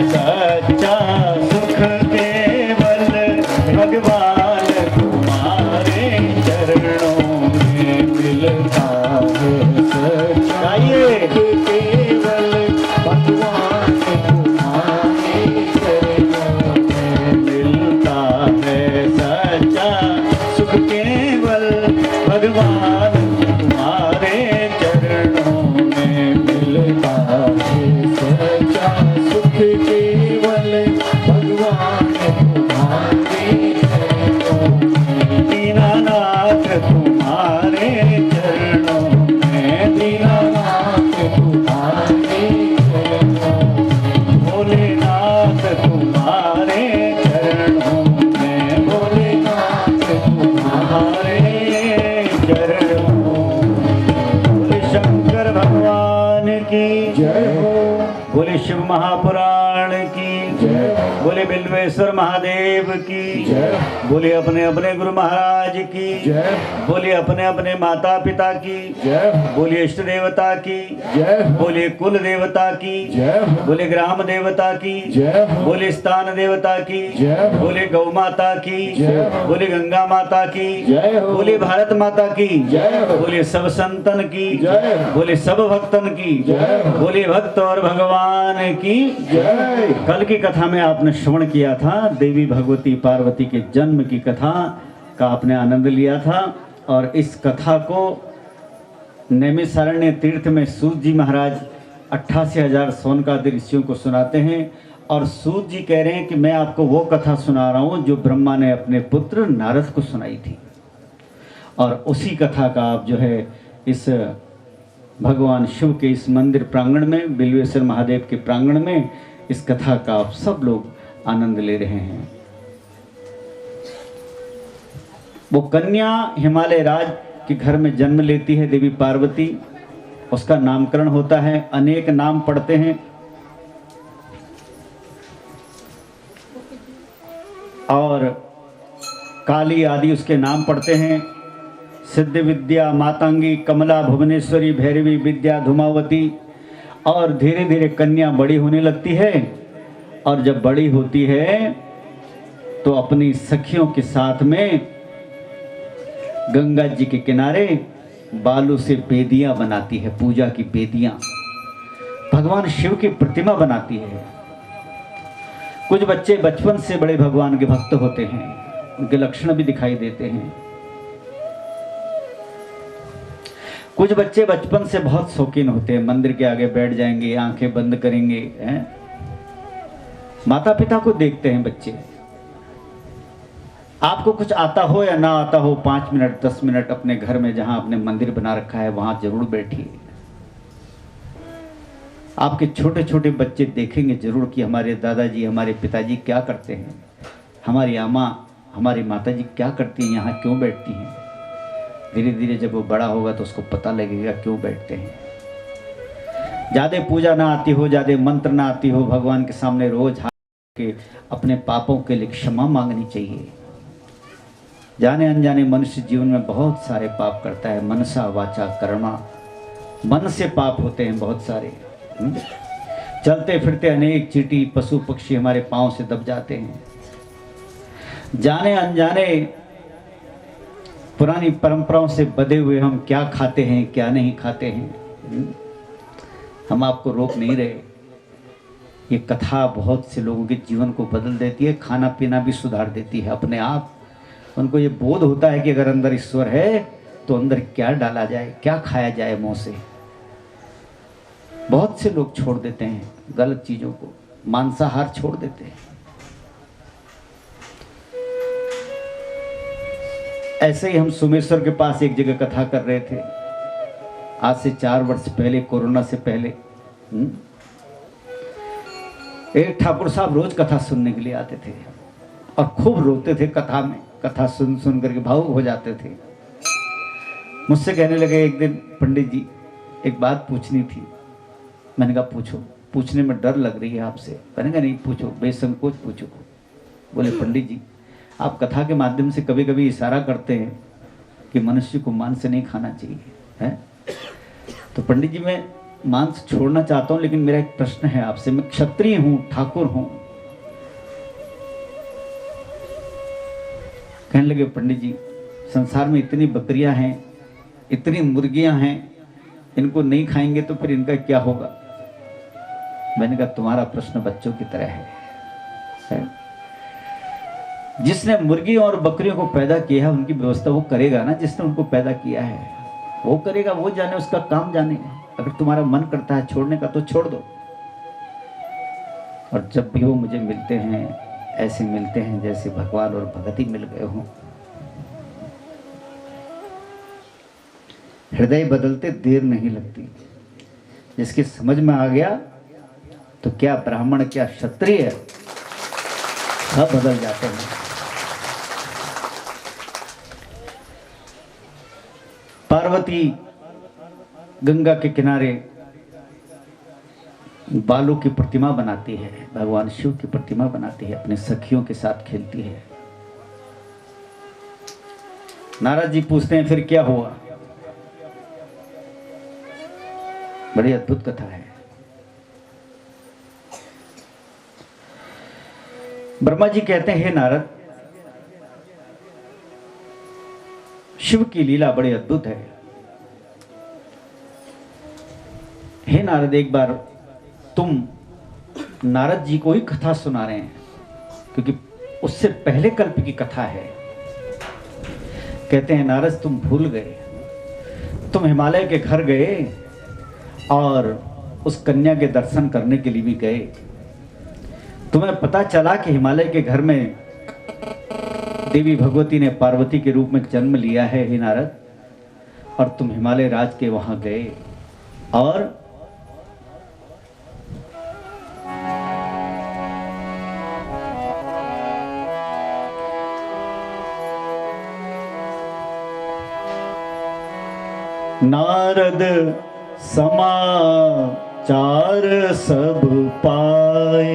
सच्चा सुख केवल भगवान तुम्हारे चरणों में। मिलता है सच्चा गाइए। सुख केवल भगवान तुम्हारे चरणों में। मिलता है सच्चा सुख केवल भगवान तुम्हारे चरणों में। मिलता है सच्चा सुख केवल भगवान तुम्हारे चरणों में। दीनानाथ तुम्हारे चरणों में, दीनानाथ तुम्हारे चरणों में। भोलेनाथ तुम्हारे चरणों में, भोलेनाथ तुम्हारे तुम्हारे चरणों में। बोले शंकर भगवान की जय हो, बोले शिव महापुराण की जय हो, बोले बिल्वेश्वर महादेव की जय बोले अपने अपने गुरु महाराज की जय बोले अपने अपने माता पिता की जय बोले इष्ट देवता की जय बोले कुल देवता की जय बोले ग्राम देवता की जय बोले स्थान देवता की जय बोले गौ माता की जय बोले गंगा माता की जय हो, बोले भारत माता की जय हो, बोले सब संतन की जय बोले सब भक्तन की जय हो, बोले भक्त और भगवान की जय। कल की कथा में आपने श्रवण किया था देवी भगवती पार्वती के जन्म की कथा का आपने आनंद लिया था। और इस कथा को नैमिषारण्य तीर्थ में सूत जी महाराज 88,000 सोनकादि ऋषियों को सुनाते हैं। और सूत जी कह रहे हैं कि मैं आपको वो कथा सुना रहा हूँ जो ब्रह्मा ने अपने पुत्र नारद को सुनाई थी। और उसी कथा का आप जो है इस भगवान शिव के इस मंदिर प्रांगण में, बिल्वेश्वर महादेव के प्रांगण में इस कथा का आप सब लोग आनंद ले रहे हैं। वो कन्या हिमालय राज के घर में जन्म लेती है देवी पार्वती, उसका नामकरण होता है, अनेक नाम पढ़ते हैं। और काली आदि उसके नाम पढ़ते हैं। सिद्ध विद्या, मातांगी, कमला, भुवनेश्वरी, भैरवी, विद्या, धूमावती। और धीरे धीरे कन्या बड़ी होने लगती है। और जब बड़ी होती है तो अपनी सखियों के साथ में गंगा जी के किनारे बालू से बेदियां बनाती है, पूजा की बेदियां। भगवान शिव की प्रतिमा बनाती है। कुछ बच्चे बचपन से बड़े भगवान के भक्त होते हैं, उनके लक्षण भी दिखाई देते हैं। कुछ बच्चे बचपन से बहुत शौकीन होते हैं, मंदिर के आगे बैठ जाएंगे, आंखें बंद करेंगे, हैं? माता पिता को देखते हैं बच्चे। आपको कुछ आता हो या ना आता हो, 5 मिनट 10 मिनट अपने घर में जहां आपने मंदिर बना रखा है वहां जरूर बैठिए। आपके छोटे छोटे बच्चे देखेंगे जरूर कि हमारे दादाजी हमारे पिताजी क्या करते हैं, हमारी अम्मा हमारी माताजी क्या करती हैं, यहाँ क्यों बैठती हैं। धीरे धीरे जब वो बड़ा होगा तो उसको पता लगेगा क्यों बैठते हैं। ज़्यादा पूजा ना आती हो, ज़्यादा मंत्र ना आती हो, भगवान के सामने रोज हाथ के अपने पापों के लिए क्षमा मांगनी चाहिए। जाने अनजाने मनुष्य जीवन में बहुत सारे पाप करता है, मनसा वाचा कर्मा, मन से पाप होते हैं बहुत सारे। चलते फिरते अनेक चींटी पशु पक्षी हमारे पांव से दब जाते हैं। जाने अनजाने पुरानी परंपराओं से बधे हुए हम क्या खाते हैं क्या नहीं खाते हैं, हम आपको रोक नहीं रहे। ये कथा बहुत से लोगों के जीवन को बदल देती है, खाना पीना भी सुधार देती है अपने आप। उनको ये बोध होता है कि अगर अंदर ईश्वर है तो अंदर क्या डाला जाए, क्या खाया जाए मुंह से। बहुत से लोग छोड़ देते हैं गलत चीजों को, मांसाहार छोड़ देते हैं। ऐसे ही हम सुमेश्वर के पास एक जगह कथा कर रहे थे, आज से 4 वर्ष पहले, कोरोना से पहले। एक ठाकुर साहब रोज कथा सुनने के लिए आते थे और खूब रोते थे कथा में, कथा सुन सुन करके भावुक हो जाते थे। मुझसे कहने लगे एक दिन, पंडित जी एक बात पूछनी थी। मैंने कहा पूछो। पूछने में डर लग रही है आपसे। मैंने कहा नहीं पूछो, बेसंकोच पूछो। बोले पंडित जी आप कथा के माध्यम से कभी कभी इशारा करते हैं कि मनुष्य को मांस नहीं खाना चाहिए है। तो पंडित जी मैं मांस छोड़ना चाहता हूं, लेकिन मेरा एक प्रश्न है आपसे। मैं क्षत्रिय हूं, ठाकुर हूं। कहने लगे पंडित जी संसार में इतनी बकरियां हैं, इतनी मुर्गियां हैं, इनको नहीं खाएंगे तो फिर इनका क्या होगा। मैंने कहा तुम्हारा प्रश्न बच्चों की तरह है। जिसने मुर्गियों और बकरियों को पैदा किया है उनकी व्यवस्था वो करेगा ना, जिसने उनको पैदा किया है वो करेगा, वो जाने, उसका काम जाने। अगर तुम्हारा मन करता है छोड़ने का तो छोड़ दो। और जब भी वो मुझे मिलते हैं ऐसे मिलते हैं जैसे भगवान और भगत ही मिल गए हों। हृदय बदलते देर नहीं लगती। जिसकी समझ में आ गया तो क्या ब्राह्मण क्या क्षत्रिय सब बदल जाते हैं। पार्वती गंगा के किनारे बालू की प्रतिमा बनाती है, भगवान शिव की प्रतिमा बनाती है, अपने सखियों के साथ खेलती है। नारद जी पूछते हैं फिर क्या हुआ। बड़ी अद्भुत कथा है। ब्रह्मा जी कहते हैं हे नारद, शिव की लीला बड़ी अद्भुत है। हे नारद एक बार तुम नारद जी को ही कथा सुना रहे हैं, क्योंकि उससे पहले कल्प की कथा है। कहते हैं नारद तुम भूल गए, तुम हिमालय के घर गए और उस कन्या के दर्शन करने के लिए भी गए। तुम्हें पता चला कि हिमालय के घर में देवी भगवती ने पार्वती के रूप में जन्म लिया है हे नारद, और तुम हिमालय राज के वहां गए और नारद समाचार सब पाए,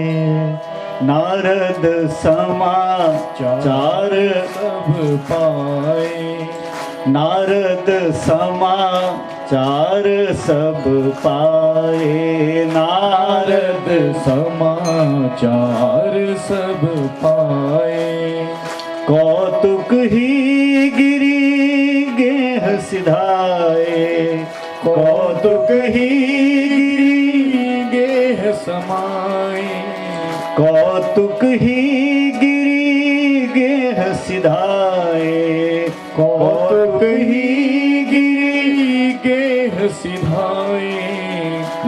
नारद समाचार सब पाए, नारद समाचार सब पाए, नारद समाचार सब पाए। कौतुक ही गिरी गेह सिधाए, कौतुक ही गिरी गेह समाए, कौतुक ही गिरी गेह सिधाए, कौतुक ही गिरी गेह सिधाए।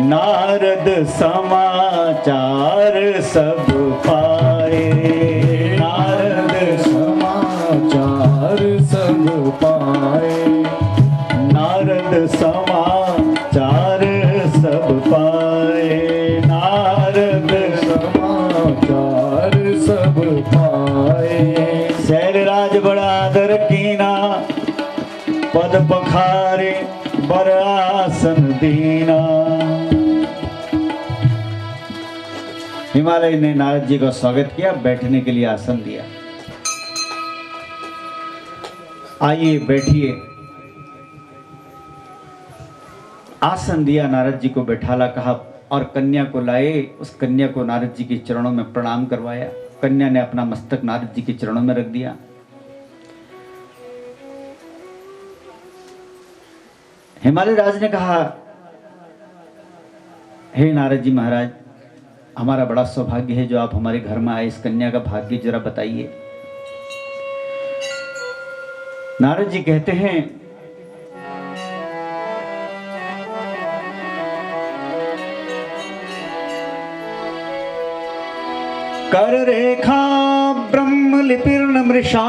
नारद समाचार सब पाए, नारद समाचार सब पाए, नारद समाचार सब पाए। पाए। शैलराज बड़ा आदर कीना, पद पखारे बर आसन दीना। हिमालय ने नारद जी का स्वागत किया, बैठने के लिए आसन दिया। आइए बैठिए। आसन दिया, नारद जी को बैठाला, कहा और कन्या को लाए। उस कन्या को नारद जी के चरणों में प्रणाम करवाया। कन्या ने अपना मस्तक नारद जी के चरणों में रख दिया। हिमालय राज ने कहा, हे नारद जी महाराज, हमारा बड़ा सौभाग्य है जो आप हमारे घर में आए। इस कन्या का भाग्य जरा बताइए। नारद जी कहते हैं, कर रेखा ब्रह्म लिपिर्न मृषा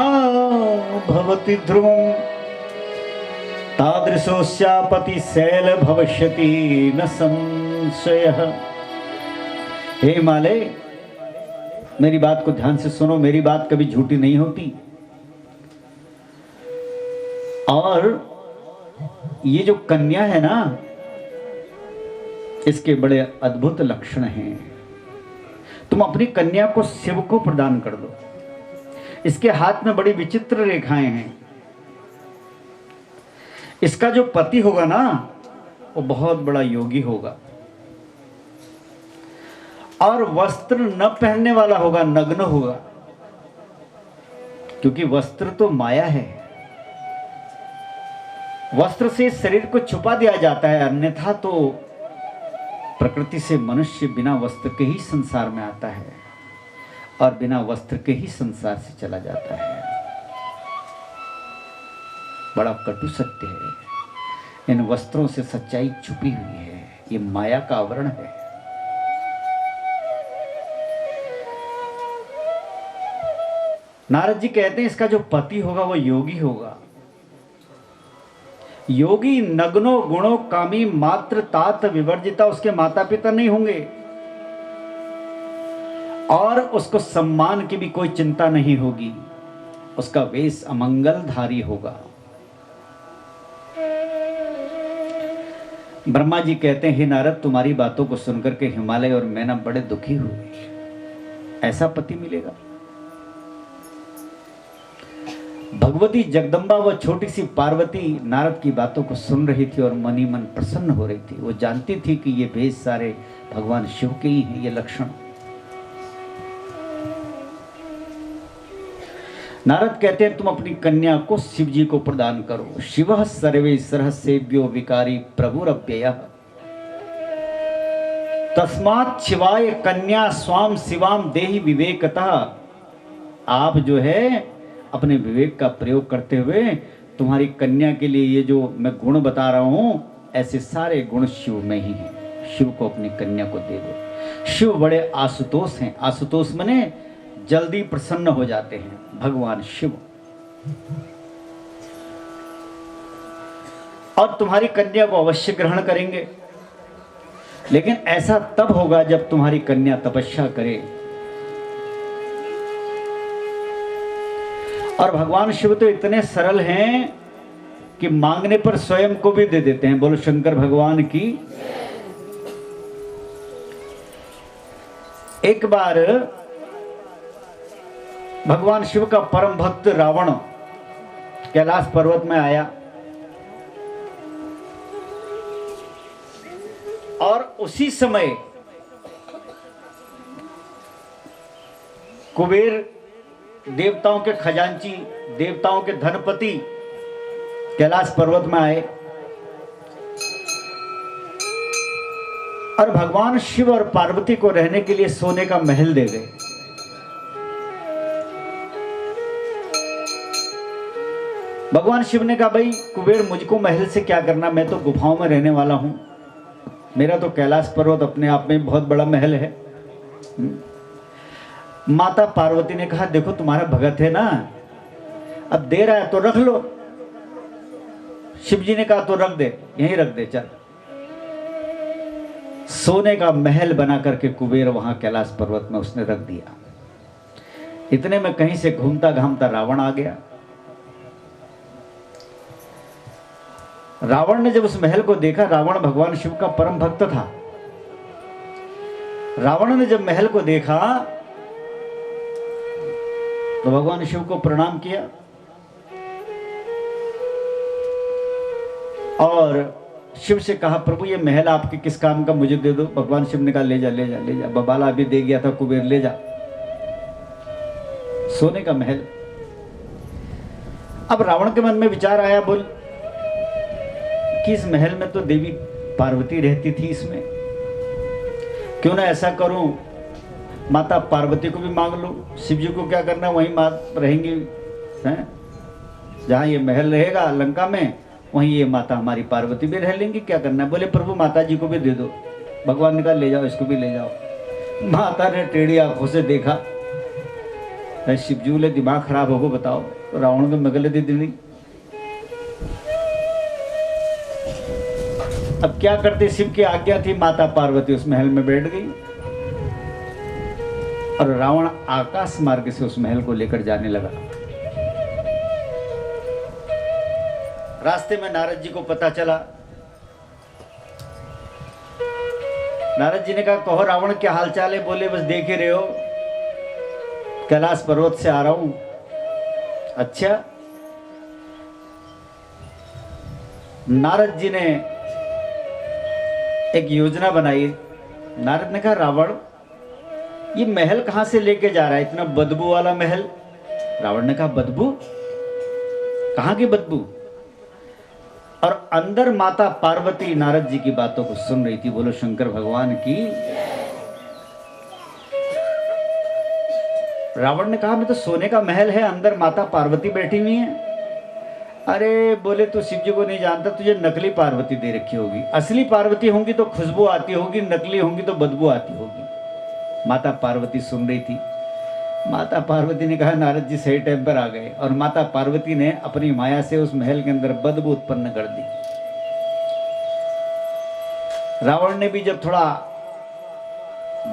भवति ध्रुवं, तादृशोस्यापति शैल भविष्यति न संशयः। हे हिमालय, मेरी बात को ध्यान से सुनो, मेरी बात कभी झूठी नहीं होती। और ये जो कन्या है ना, इसके बड़े अद्भुत लक्षण हैं। तुम अपनी कन्या को शिव को प्रदान कर दो। इसके हाथ में बड़ी विचित्र रेखाएं हैं। इसका जो पति होगा ना, वो बहुत बड़ा योगी होगा और वस्त्र न पहनने वाला होगा, नग्न होगा, क्योंकि वस्त्र तो माया है। वस्त्र से शरीर को छुपा दिया जाता है, अन्यथा तो प्रकृति से मनुष्य बिना वस्त्र के ही संसार में आता है और बिना वस्त्र के ही संसार से चला जाता है। बड़ा कटु सत्य है। इन वस्त्रों से सच्चाई छुपी हुई है। ये माया का आवरण है। नारद जी कहते हैं, इसका जो पति होगा वो योगी होगा। योगी नग्नो गुणों कामी मात्र तात विवर्जिता। उसके माता पिता नहीं होंगे और उसको सम्मान की भी कोई चिंता नहीं होगी। उसका वेश अमंगलधारी होगा। ब्रह्मा जी कहते हैं, हे नारद, तुम्हारी बातों को सुनकर के हिमालय और मैना बड़े दुखी हुए। ऐसा पति मिलेगा? भगवती जगदम्बा व छोटी सी पार्वती नारद की बातों को सुन रही थी और मन ही मन प्रसन्न हो रही थी। वो जानती थी कि ये भेष सारे भगवान शिव के ही हैं, ये लक्षण। नारद कहते हैं, तुम अपनी कन्या को शिव जी को प्रदान करो। शिवः सर्वे सहसेव्यो विकारी प्रभुरव्ययः, तस्मात् शिवाय कन्या स्वाम शिवाम देहि विवेकतः। आप जो है अपने विवेक का प्रयोग करते हुए तुम्हारी कन्या के लिए ये जो मैं गुण बता रहा हूं, ऐसे सारे गुण शिव में ही हैं। शिव को अपनी कन्या को दे दो। शिव बड़े आशुतोष हैं। आशुतोष माने जल्दी प्रसन्न हो जाते हैं भगवान शिव। और तुम्हारी कन्या को अवश्य ग्रहण करेंगे, लेकिन ऐसा तब होगा जब तुम्हारी कन्या तपस्या करे। और भगवान शिव तो इतने सरल हैं कि मांगने पर स्वयं को भी दे देते हैं। बोलो शंकर भगवान की। एक बार भगवान शिव का परम भक्त रावण कैलाश पर्वत में आया और उसी समय कुबेर, देवताओं के खजांची, देवताओं के धनपति कैलाश पर्वत में आए और भगवान शिव और पार्वती को रहने के लिए सोने का महल दे गए। भगवान शिव ने कहा, भाई कुबेर, मुझको महल से क्या करना, मैं तो गुफाओं में रहने वाला हूं। मेरा तो कैलाश पर्वत अपने आप में बहुत बड़ा महल है। माता पार्वती ने कहा, देखो तुम्हारा भगत है ना, अब दे रहा है तो रख लो। शिव जी ने कहा, तो रख दे, यहीं रख दे, चल। सोने का महल बना करके कुबेर वहां कैलाश पर्वत में उसने रख दिया। इतने में कहीं से घूमता घामता रावण आ गया। रावण ने जब उस महल को देखा, रावण भगवान शिव का परम भक्त था। रावण ने जब महल को देखा तो भगवान शिव को प्रणाम किया और शिव से कहा, प्रभु ये महल आपके किस काम का, मुझे दे दो। भगवान शिव ने कहा, ले जा ले जा ले जा, बबाला अभी दे गया था कुबेर, ले जा, सोने का महल। अब रावण के मन में विचार आया, बोल कि इस महल में तो देवी पार्वती रहती थी, इसमें क्यों ना ऐसा करूं, माता पार्वती को भी मांग लो। शिव जी को क्या करना, वहीं मात रहेंगी हैं, जहां ये महल रहेगा लंका में, वहीं ये माता हमारी पार्वती भी रह लेंगी, क्या करना है। बोले प्रभु माता जी को भी दे दो। भगवान ने कहा, ले जाओ, इसको भी ले जाओ। माता ने टेढ़ी आंखों से देखा, शिवजी बोले दिमाग खराब होगा, बताओ, तो रावण को मगले दे दी। अब क्या करते, शिव की आज्ञा थी, माता पार्वती उस महल में बैठ गई और रावण आकाश मार्ग से उस महल को लेकर जाने लगा। रास्ते में नारद जी को पता चला। नारद जी ने कहा, कहो रावण क्या हालचाल है। बोले बस देख ही रहे हो, कैलाश पर्वत से आ रहा हूं। अच्छा। नारद जी ने एक योजना बनाई। नारद ने कहा, रावण ये महल कहां से लेके जा रहा है, इतना बदबू वाला महल। रावण ने कहा, बदबू? कहां की बदबू? और अंदर माता पार्वती नारद जी की बातों को सुन रही थी। बोलो शंकर भगवान की। रावण ने कहा, मैं तो सोने का महल है, अंदर माता पार्वती बैठी हुई है। अरे बोले तू शिव जी को नहीं जानता, तुझे नकली पार्वती दे रखी होगी। असली पार्वती होंगी तो खुशबू आती होगी, नकली होंगी तो बदबू आती होगी। माता पार्वती सुन रही थी। माता पार्वती ने कहा, नारद जी सही टाइम पर आ गए। और माता पार्वती ने अपनी माया से उस महल के अंदर बदबू उत्पन्न कर दी। रावण ने भी जब थोड़ा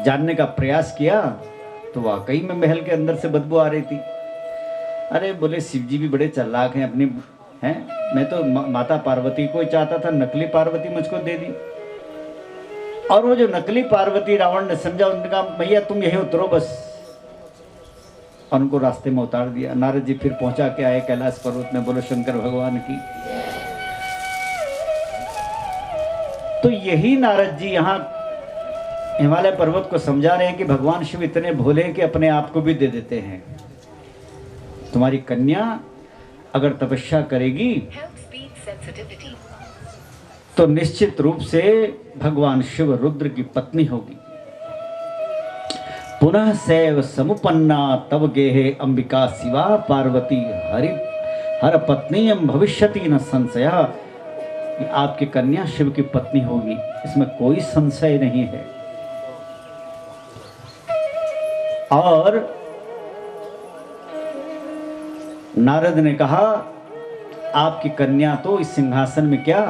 जानने का प्रयास किया तो वाकई में महल के अंदर से बदबू आ रही थी। अरे बोले शिव जी भी बड़े चालाक हैं, अपनी हैं, मैं तो माता पार्वती को ही चाहता था, नकली पार्वती मुझको दे दी। और वो जो नकली पार्वती, रावण ने समझा, उन्होंने कहा, भैया तुम यहीं उतरो बस, और उनको रास्ते में उतार दिया। नारद जी फिर पहुंचा के आए कैलाश पर्वत में। बोलो शंकर भगवान की। तो यही नारद जी यहाँ हिमालय पर्वत को समझा रहे हैं कि भगवान शिव इतने भोले कि अपने आप को भी दे देते हैं। तुम्हारी कन्या अगर तपस्या करेगी तो निश्चित रूप से भगवान शिव रुद्र की पत्नी होगी। पुनः सैव समुपन्ना तव गेहे अंबिका शिवा पार्वती हरि हर पत्नी भविष्यति न संशय। आपकी कन्या शिव की पत्नी होगी, इसमें कोई संशय नहीं है। और नारद ने कहा, आपकी कन्या तो इस सिंहासन में क्या,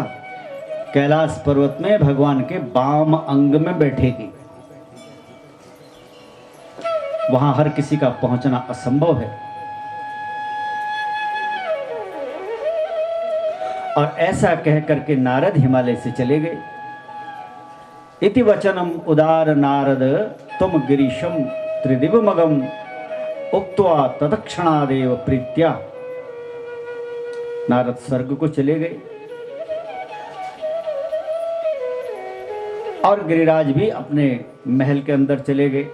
कैलाश पर्वत में भगवान के बाम अंग में बैठेगी। वहां हर किसी का पहुंचना असंभव है। और ऐसा कह करके नारद हिमालय से चले गए। इति वचनम उदार नारद तुम गिरीशम त्रिदिवमगम उक्त्वा तत्क्षणादेव प्रीत्या। नारद स्वर्ग को चले गए और गिरिराज भी अपने महल के अंदर चले गए।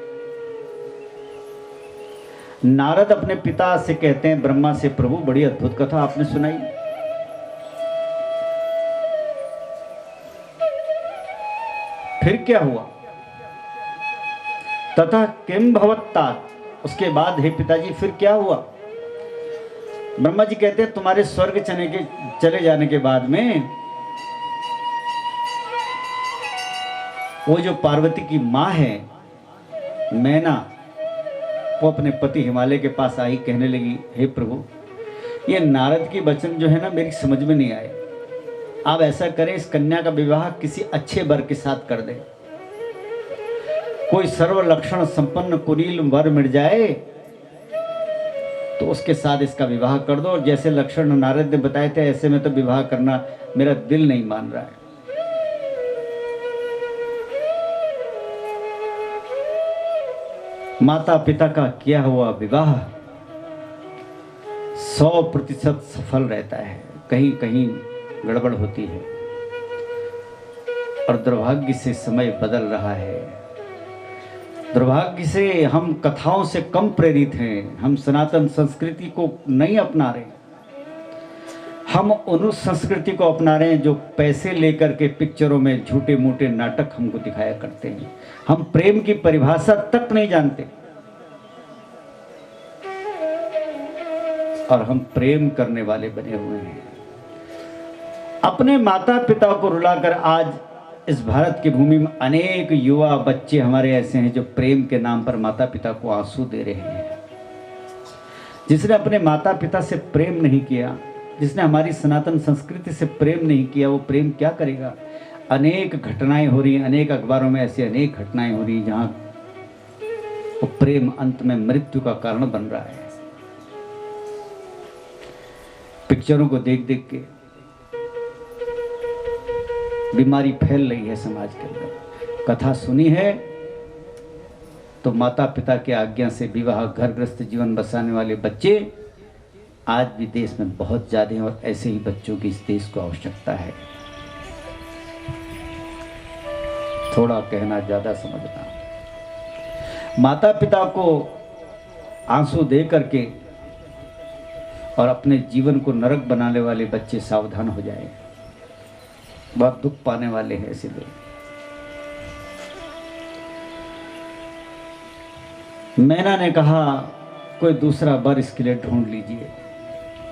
नारद अपने पिता से कहते हैं, ब्रह्मा से, प्रभु बड़ी अद्भुत कथा आपने सुनाई। फिर क्या हुआ? तथा किम भवत्तात, उसके बाद हे पिताजी फिर क्या हुआ? ब्रह्मा जी कहते हैं, तुम्हारे स्वर्ग चले जाने के बाद में वो जो पार्वती की माँ है मैना, वो अपने पति हिमालय के पास आई, कहने लगी, हे प्रभु ये नारद की वचन जो है ना मेरी समझ में नहीं आए। आप ऐसा करें, इस कन्या का विवाह किसी अच्छे वर के साथ कर दें। कोई सर्व लक्षण संपन्न कुलीन वर मिल जाए तो उसके साथ इसका विवाह कर दो। और जैसे लक्षण नारद ने बताए थे ऐसे में तो विवाह करना मेरा दिल नहीं मान रहा है। माता पिता का किया हुआ विवाह 100% सफल रहता है, कहीं कहीं गड़बड़ होती है। और दुर्भाग्य से समय बदल रहा है। दुर्भाग्य से हम कथाओं से कम प्रेरित हैं, हम सनातन संस्कृति को नहीं अपना रहे। हम उन संस्कृति को अपना रहे हैं जो पैसे लेकर के पिक्चरों में झूठे मूठे नाटक हमको दिखाया करते हैं। हम प्रेम की परिभाषा तक नहीं जानते और हम प्रेम करने वाले बने हुए हैं। अपने माता पिता को रुलाकर आज इस भारत की भूमि में अनेक युवा बच्चे हमारे ऐसे हैं जो प्रेम के नाम पर माता पिता को आंसू दे रहे हैं। जिसने अपने माता पिता से प्रेम नहीं किया, जिसने हमारी सनातन संस्कृति से प्रेम नहीं किया, वो प्रेम क्या करेगा। अनेक घटनाएं हो रही हैं, अनेक अखबारों में ऐसी अनेक घटनाएं हो रही हैं जहां वो प्रेम अंत में मृत्यु का कारण बन रहा है। पिक्चरों को देख देख के बीमारी फैल रही है समाज के अंदर। कथा सुनी है तो माता पिता की आज्ञा से विवाह घर गृहस्थ जीवन बसाने वाले बच्चे आज भी देश में बहुत ज्यादा हैं और ऐसे ही बच्चों की इस देश को आवश्यकता है। थोड़ा कहना ज्यादा समझना। माता पिता को आंसू दे करके और अपने जीवन को नरक बनाने वाले बच्चे सावधान हो जाएं। बहुत दुख पाने वाले हैं ऐसे लोग। मैना ने कहा कोई दूसरा वर इसके लिए ढूंढ लीजिए,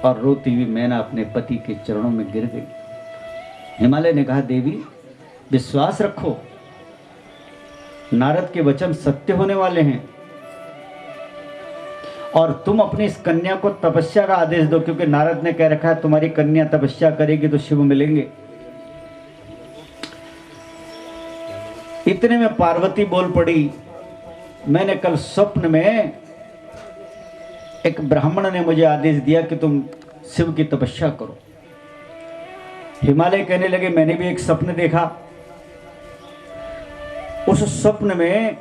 और रोती हुई मैना अपने पति के चरणों में गिर गई। हिमालय ने कहा देवी विश्वास रखो, नारद के वचन सत्य होने वाले हैं और तुम अपनी इस कन्या को तपस्या का आदेश दो, क्योंकि नारद ने कह रखा है तुम्हारी कन्या तपस्या करेगी तो शिव मिलेंगे। इतने में पार्वती बोल पड़ी, मैंने कल स्वप्न में एक ब्राह्मण ने मुझे आदेश दिया कि तुम शिव की तपस्या करो। हिमालय कहने लगे मैंने भी एक स्वप्न देखा। उस स्वप्न में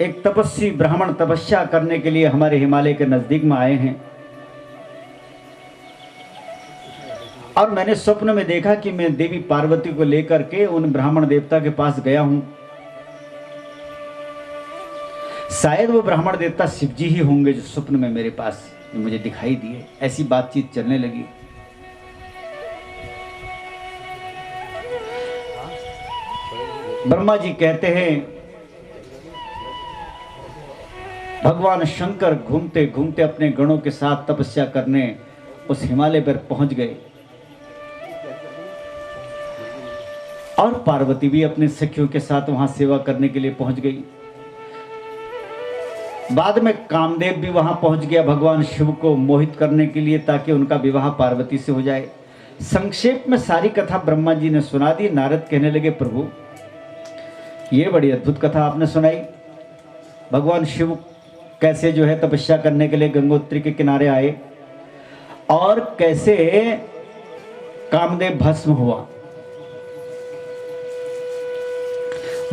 एक तपस्वी ब्राह्मण तपस्या करने के लिए हमारे हिमालय के नजदीक में आए हैं, और मैंने स्वप्न में देखा कि मैं देवी पार्वती को लेकर के उन ब्राह्मण देवता के पास गया हूं। शायद वो ब्राह्मण देवता शिव जी ही होंगे जो स्वप्न में मेरे पास मुझे दिखाई दिए। ऐसी बातचीत चलने लगी। ब्रह्मा जी कहते हैं भगवान शंकर घूमते घूमते अपने गणों के साथ तपस्या करने उस हिमालय पर पहुंच गए, और पार्वती भी अपने सखियों के साथ वहां सेवा करने के लिए पहुंच गई। बाद में कामदेव भी वहां पहुंच गया भगवान शिव को मोहित करने के लिए, ताकि उनका विवाह पार्वती से हो जाए। संक्षेप में सारी कथा ब्रह्मा जी ने सुना दी। नारद कहने लगे प्रभु ये बड़ी अद्भुत कथा आपने सुनाई। भगवान शिव कैसे जो है तपस्या करने के लिए गंगोत्री के किनारे आए, और कैसे कामदेव भस्म हुआ।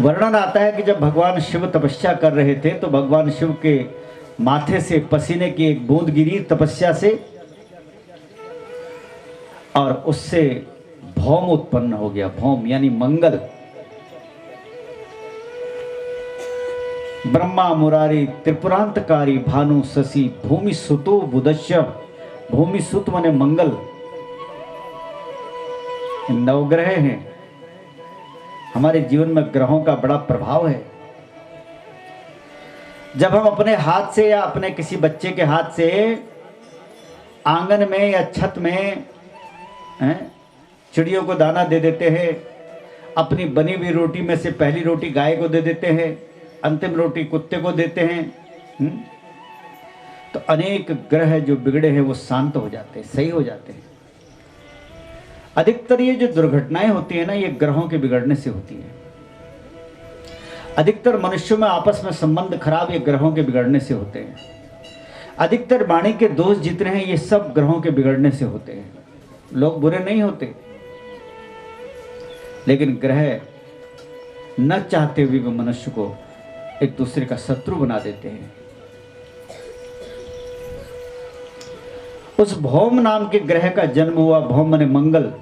वर्णन आता है कि जब भगवान शिव तपस्या कर रहे थे तो भगवान शिव के माथे से पसीने की एक बूंद गिरी तपस्या से, और उससे भौम उत्पन्न हो गया। भौम यानी मंगल। ब्रह्मा मुरारी त्रिपुरांतकारी भानु शशि भूमि सुतो बुदश्य। भूमि सुत माने मंगल। नवग्रह हैं। हमारे जीवन में ग्रहों का बड़ा प्रभाव है। जब हम अपने हाथ से या अपने किसी बच्चे के हाथ से आंगन में या छत में चिड़ियों को दाना दे देते हैं, अपनी बनी हुई रोटी में से पहली रोटी गाय को दे देते हैं, अंतिम रोटी कुत्ते को देते हैं, तो अनेक ग्रह जो बिगड़े हैं वो शांत हो जाते हैं, सही हो जाते हैं। अधिकतर ये जो दुर्घटनाएं होती है ना, ये ग्रहों के बिगड़ने से होती है। अधिकतर मनुष्यों में आपस में संबंध खराब ये ग्रहों के बिगड़ने से होते हैं। अधिकतर वाणी के दोष जितने हैं ये सब ग्रहों के बिगड़ने से होते हैं। लोग बुरे नहीं होते, लेकिन ग्रह न चाहते हुए भी मनुष्य को एक दूसरे का शत्रु बना देते हैं। उस भौम नाम के ग्रह का जन्म हुआ, भौम माने मंगल,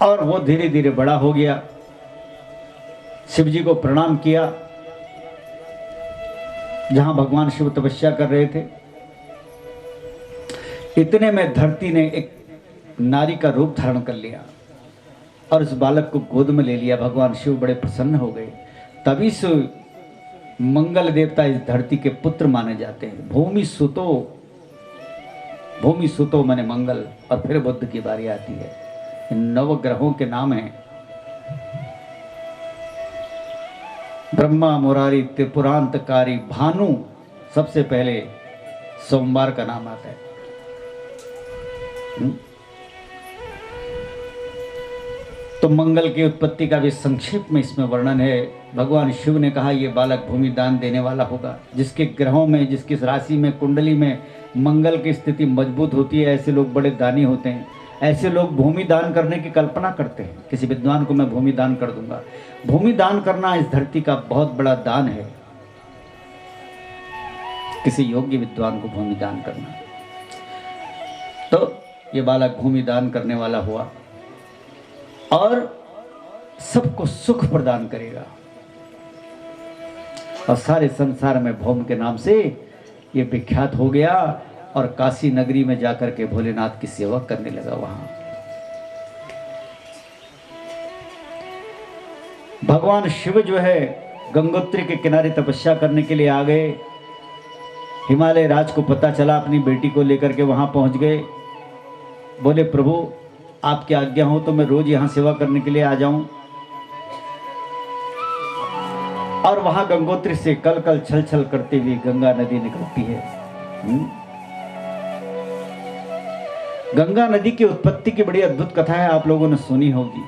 और वो धीरे धीरे बड़ा हो गया। शिव जी को प्रणाम किया जहां भगवान शिव तपस्या कर रहे थे। इतने में धरती ने एक नारी का रूप धारण कर लिया और उस बालक को गोद में ले लिया। भगवान शिव बड़े प्रसन्न हो गए। तभी से मंगल देवता इस धरती के पुत्र माने जाते हैं। भूमि सुतो माने मंगल। और फिर बुद्ध की बारी आती है। इन नवग्रहों के नाम हैं ब्रह्मा, मुरारी, त्रिपुरांतकारी, भानु। सबसे पहले सोमवार का नाम आता है। तो मंगल की उत्पत्ति का भी संक्षेप में इसमें वर्णन है। भगवान शिव ने कहा यह बालक भूमि दान देने वाला होगा। जिसके ग्रहों में, जिसकी राशि में, कुंडली में मंगल की स्थिति मजबूत होती है, ऐसे लोग बड़े दानी होते हैं। ऐसे लोग भूमि दान करने की कल्पना करते हैं। किसी विद्वान को मैं भूमि दान कर दूंगा। भूमि दान करना इस धरती का बहुत बड़ा दान है। किसी योग्य विद्वान को भूमि दान करना। तो ये बालक भूमि दान करने वाला हुआ और सबको सुख प्रदान करेगा। और सारे संसार में भौम के नाम से ये विख्यात हो गया और काशी नगरी में जाकर के भोलेनाथ की सेवा करने लगा। वहां भगवान शिव जो है गंगोत्री के किनारे तपस्या करने के लिए आ गए। हिमालय राज को पता चला, अपनी बेटी को लेकर के वहां पहुंच गए। बोले प्रभु आपकी आज्ञा हो तो मैं रोज यहां सेवा करने के लिए आ जाऊं। और वहां गंगोत्री से कल कल छल छल करती हुई गंगा नदी निकलती है। गंगा नदी की उत्पत्ति की बड़ी अद्भुत कथा है, आप लोगों ने सुनी होगी।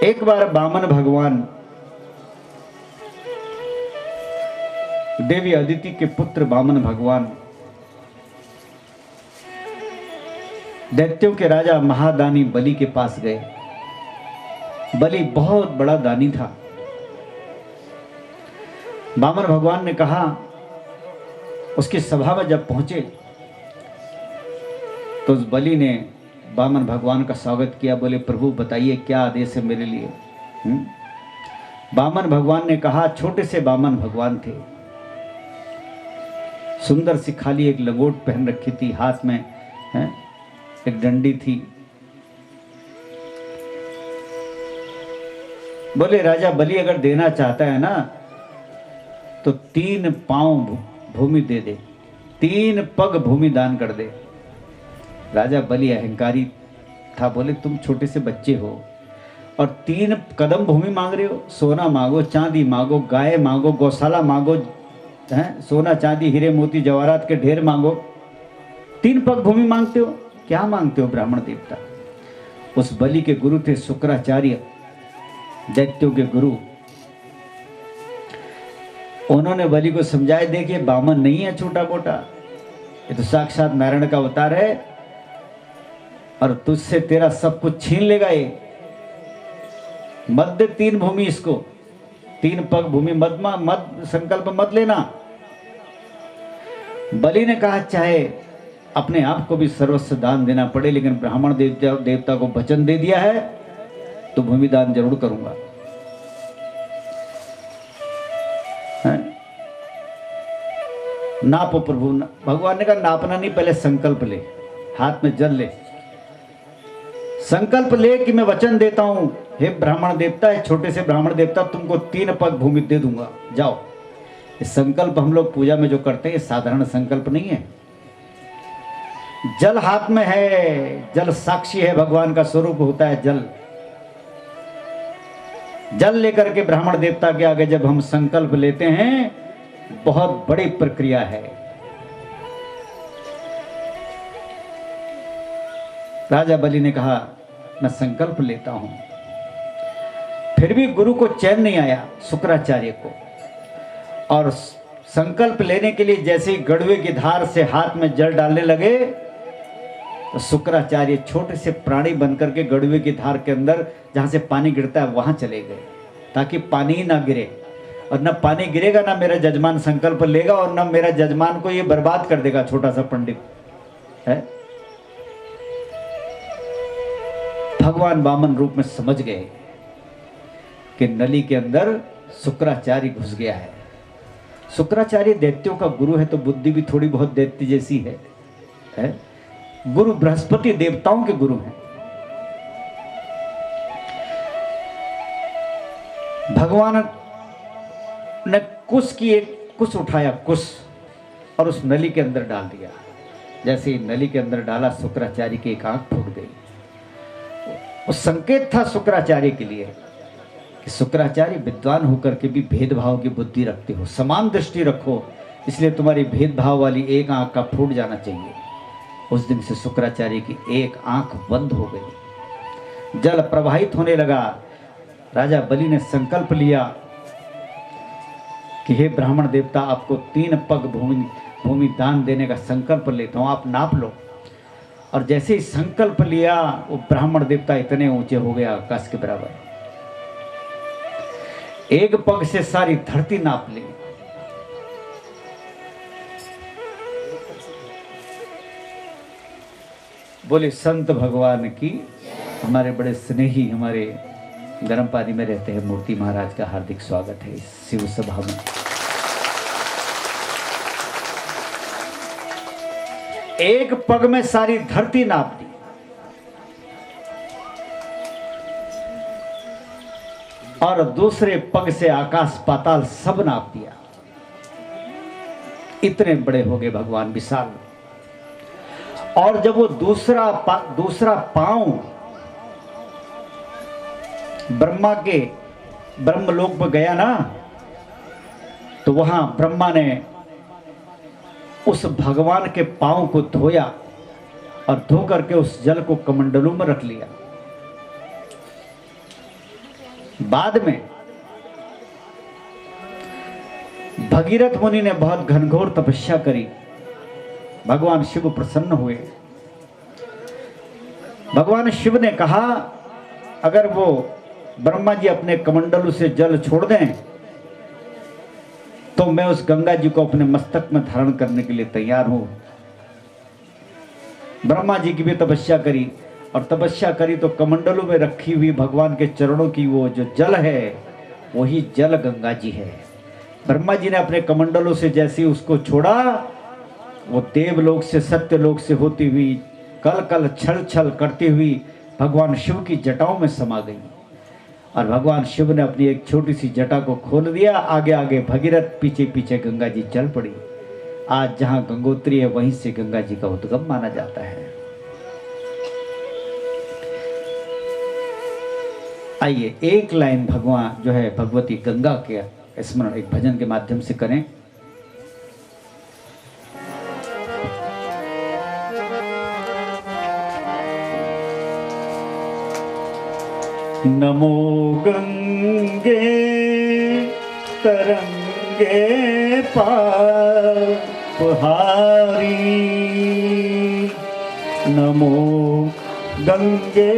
एक बार वामन भगवान देवी अदिति के पुत्र वामन भगवान दैत्यों के राजा महादानी बलि के पास गए। बलि बहुत बड़ा दानी था। वामन भगवान ने कहा, उसकी सभा में जब पहुंचे तो उस बलि ने वामन भगवान का स्वागत किया। बोले प्रभु बताइए क्या आदेश है मेरे लिए। वामन भगवान ने कहा, छोटे से वामन भगवान थे, सुंदर सी खाली एक लंगोट पहन रखी थी, हाथ में एक डंडी थी। बोले राजा बलि अगर देना चाहता है ना तो 3 पांव भूमि दे दे, 3 पग भूमि दान कर दे। राजा बलि अहंकारी था। बोले तुम छोटे से बच्चे हो और 3 कदम भूमि मांग रहे हो। सोना मांगो, चांदी मांगो, गाय मांगो, गौशाला मांगो, सोना चांदी हीरे मोती जवाहरात के ढेर मांगो, 3 पग भूमि मांगते हो। क्या मांगते हो ब्राह्मण देवता। उस बलि के गुरु थे शुक्राचार्य, दैत्यों के गुरु। उन्होंने बलि को समझाया, देखिए बामन नहीं है छोटा मोटा, ये तो साक्षात नारायण का अवतार है और तुझसे तेरा सब कुछ छीन लेगा। ये मत दे 3 भूमि इसको, 3 पग भूमि मत संकल्प मत लेना। बलि ने कहा चाहे अपने आप को भी सर्वस्व दान देना पड़े, लेकिन ब्राह्मण देवता को वचन दे दिया है तो भूमि दान जरूर करूंगा। नापो प्रभु। भगवान ने कहा नापना नहीं, पहले संकल्प ले, हाथ में जल ले, संकल्प ले कि मैं वचन देता हूं हे ब्राह्मण देवता, छोटे से ब्राह्मण देवता, तुमको 3 पग भूमि दे दूंगा, जाओ। ये संकल्प हम लोग पूजा में जो करते हैं ये साधारण संकल्प नहीं है। जल हाथ में है, जल साक्षी है, भगवान का स्वरूप होता है जल। जल लेकर के ब्राह्मण देवता के आगे जब हम संकल्प लेते हैं, बहुत बड़ी प्रक्रिया है। राजा बलि ने कहा मैं संकल्प लेता हूं। फिर भी गुरु को चैन नहीं आया शुक्राचार्य को, और संकल्प लेने के लिए जैसे ही गड़वे की धार से हाथ में जल डालने लगे तो शुक्राचार्य छोटे से प्राणी बनकर के गड़वे की धार के अंदर जहां से पानी गिरता है वहां चले गए, ताकि पानी ही ना गिरे, और न पानी गिरेगा ना मेरा जजमान संकल्प लेगा, और न मेरा जजमान को ये बर्बाद कर देगा। छोटा सा पंडित है, भगवान वामन रूप में समझ गए कि नली के अंदर शुक्राचार्य घुस गया है। शुक्राचार्य दैत्यों का गुरु है तो बुद्धि भी थोड़ी बहुत दैत्य जैसी है? गुरु बृहस्पति देवताओं के गुरु हैं। भगवान ने कुछ उठाया कुछ, और उस नली के अंदर डाल दिया। जैसे ही नली के अंदर डाला, शुक्राचार्य की एक आंख फूट गई। वो संकेत था शुक्राचार्य के लिए कि शुक्राचार्य विद्वान होकर के भी भेदभाव की बुद्धि रखते हो, समान दृष्टि रखो, इसलिए तुम्हारी भेदभाव वाली एक आंख का फूट जाना चाहिए। उस दिन से शुक्राचार्य की एक आंख बंद हो गई, जल प्रवाहित होने लगा। राजा बलि ने संकल्प लिया कि हे ब्राह्मण देवता, आपको 3 पग भूमि दान देने का संकल्प लेता हूं, आप नाप लो। और जैसे ही संकल्प लिया, वो ब्राह्मण देवता इतने ऊंचे हो गया आकाश के बराबर, 1 पग से सारी धरती नाप ली। बोले संत भगवान की। हमारे बड़े स्नेही, हमारे गर्म पानी में रहते हैं मूर्ति महाराज का हार्दिक स्वागत है इस शिव सभा में। एक पग में सारी धरती नाप दी, और दूसरे पग से आकाश पाताल सब नाप दिया। इतने बड़े हो गए भगवान, विशाल। और जब वो दूसरा पांव ब्रह्मा के ब्रह्मलोक में गया ना, तो वहां ब्रह्मा ने उस भगवान के पांव को धोया, और धो करके उस जल को कमंडलू में रख लिया। बाद में भगीरथ मुनि ने बहुत घनघोर तपस्या करी, भगवान शिव प्रसन्न हुए। भगवान शिव ने कहा, अगर वो ब्रह्मा जी अपने कमंडलू से जल छोड़ दें तो मैं उस गंगा जी को अपने मस्तक में धारण करने के लिए तैयार हूं। ब्रह्मा जी की भी तपस्या करी, और तपस्या करी तो कमंडलू में रखी हुई भगवान के चरणों की वो जो जल है, वही जल गंगा जी है। ब्रह्मा जी ने अपने कमंडलों से जैसे ही उसको छोड़ा, वो देवलोक से सत्यलोक से होती हुई कल कल छल छल करती हुई भगवान शिव की जटाओं में समा गई। और भगवान शिव ने अपनी एक छोटी सी जटा को खोल दिया, आगे आगे भगीरथ, पीछे पीछे गंगा जी चल पड़ी। आज जहां गंगोत्री है, वहीं से गंगा जी का उद्गम माना जाता है। आइए एक लाइन भगवान जो है भगवती गंगा के स्मरण एक भजन के माध्यम से करें। नमो गंगे तरंगे पापहारी, नमो गंगे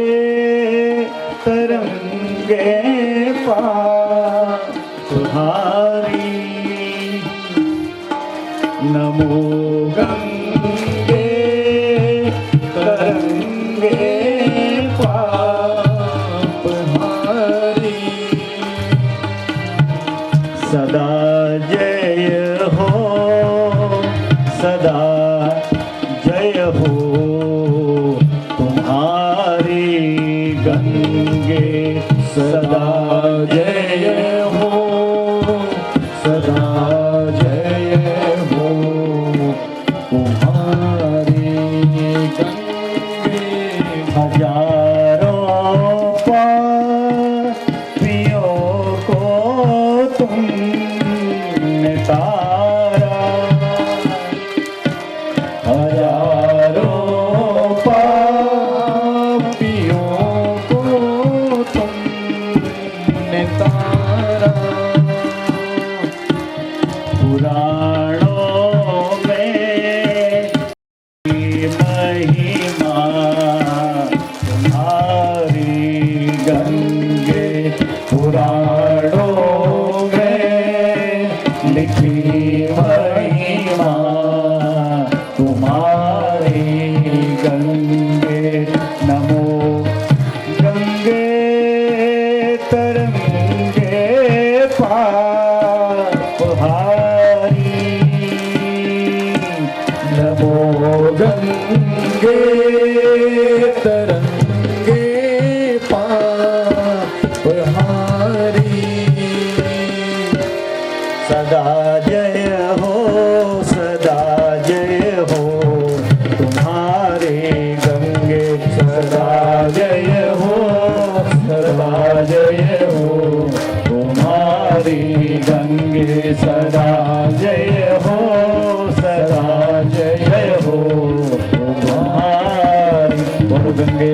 तरंगे पापहारी, नमो गंगे तरंगे सदा जय हो, सदा जय हो तुम्हारी गंगे, सदा जय हो, सदा जय हो तुम्हारी गंगे। हजारों पापियों को तुमने तारा, हजारों पापियों को तुमने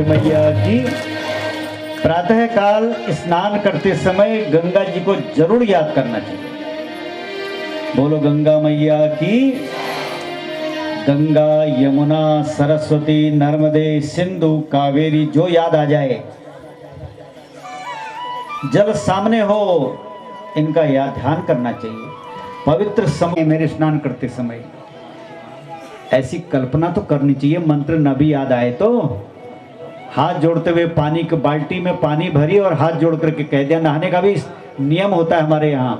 मैया की। प्रातः काल स्नान करते समय गंगा जी को जरूर याद करना चाहिए। बोलो गंगा मैया की। गंगा, यमुना, सरस्वती, नर्मदे, सिंधु, कावेरी, जो याद आ जाए, जल सामने हो, इनका याद ध्यान करना चाहिए। पवित्र समय मेरे स्नान करते समय ऐसी कल्पना तो करनी चाहिए, मंत्र न भी याद आए तो हाथ जोड़ते हुए पानी की बाल्टी में पानी भरी और हाथ जोड़ करके कह दिया। नहाने का भी नियम होता है हमारे यहाँ।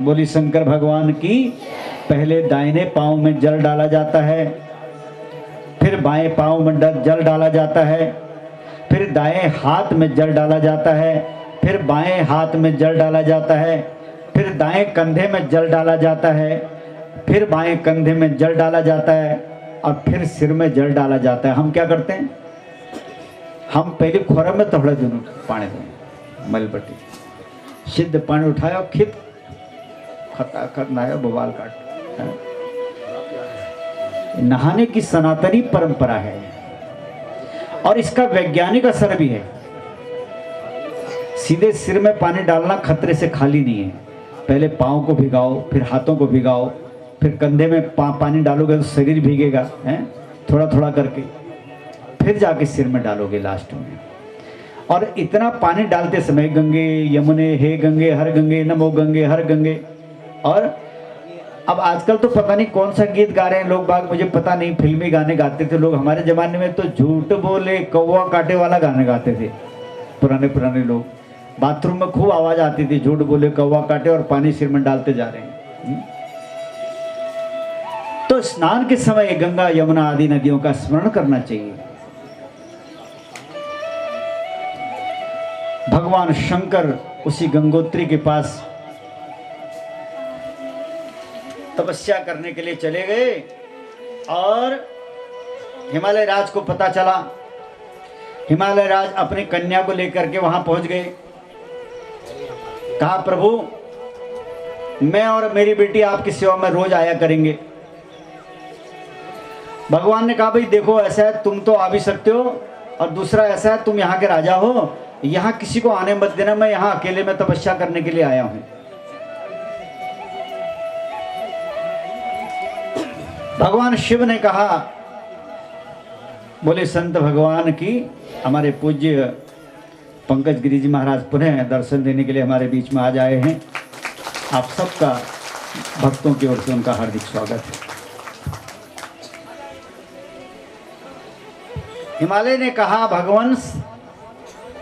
बोली शंकर भगवान की। पहले दाहिने पांव में जल डाला जाता है, फिर बाएं पांव में जल डाला जाता है, फिर दाएं हाथ में जल डाला जाता है, फिर बाएं हाथ में जल डाला जाता है, फिर दाएं कंधे में जल डाला जाता है, फिर बाएं कंधे में जल डाला जाता है और फिर सिर में जल डाला जाता है। हम क्या करते हैं, हम पहले खोरा में थोड़ा दोनों पानी दें, मलबटी सिद्ध पानी उठाया और खित खता करना है, बवाल काट। नहाने की सनातनी परंपरा है और इसका वैज्ञानिक असर भी है। सीधे सिर में पानी डालना खतरे से खाली नहीं है। पहले पाँव को भिगाओ, फिर हाथों को भिगाओ, फिर कंधे में पानी डालोगे तो शरीर भीगेगा, हैं, थोड़ा थोड़ा करके, फिर जाके सिर में डालोगे लास्ट में। और इतना पानी डालते समय गंगे यमुने हे गंगे हर गंगे नमो गंगे हर गंगे। और अब आजकल तो पता नहीं कौन सा गीत गा रहे हैं लोग बाग, मुझे पता नहीं। फिल्मी गाने गाते थे लोग। हमारे जमाने में तो झूठ बोले कौवा काटे वाला गाने गाते थे पुराने लोग। बाथरूम में खूब आवाज आती थी, झूठ बोले कौवा काटे, और पानी सिर में डालते जा रहे हैं। तो स्नान के समय गंगा यमुना आदि नदियों का स्मरण करना चाहिए। भगवान शंकर उसी गंगोत्री के पास तपस्या करने के लिए चले गए और हिमालय राज को पता चला। हिमालय राज अपनी कन्या को लेकर के वहां पहुंच गए। कहा प्रभु, मैं और मेरी बेटी आपकी सेवा में रोज आया करेंगे। भगवान ने कहा भाई देखो, ऐसा है तुम तो आ भी सकते हो, और दूसरा ऐसा है तुम यहाँ के राजा हो, यहाँ किसी को आने मत देना, मैं यहाँ अकेले में तपस्या करने के लिए आया हूं। भगवान शिव ने कहा, बोले संत भगवान की। हमारे पूज्य पंकज गिरी जी महाराज पुनः दर्शन देने के लिए हमारे बीच में आज आए हैं। आप सबका भक्तों की ओर से उनका हार्दिक स्वागत है। हिमालय ने कहा, भगवान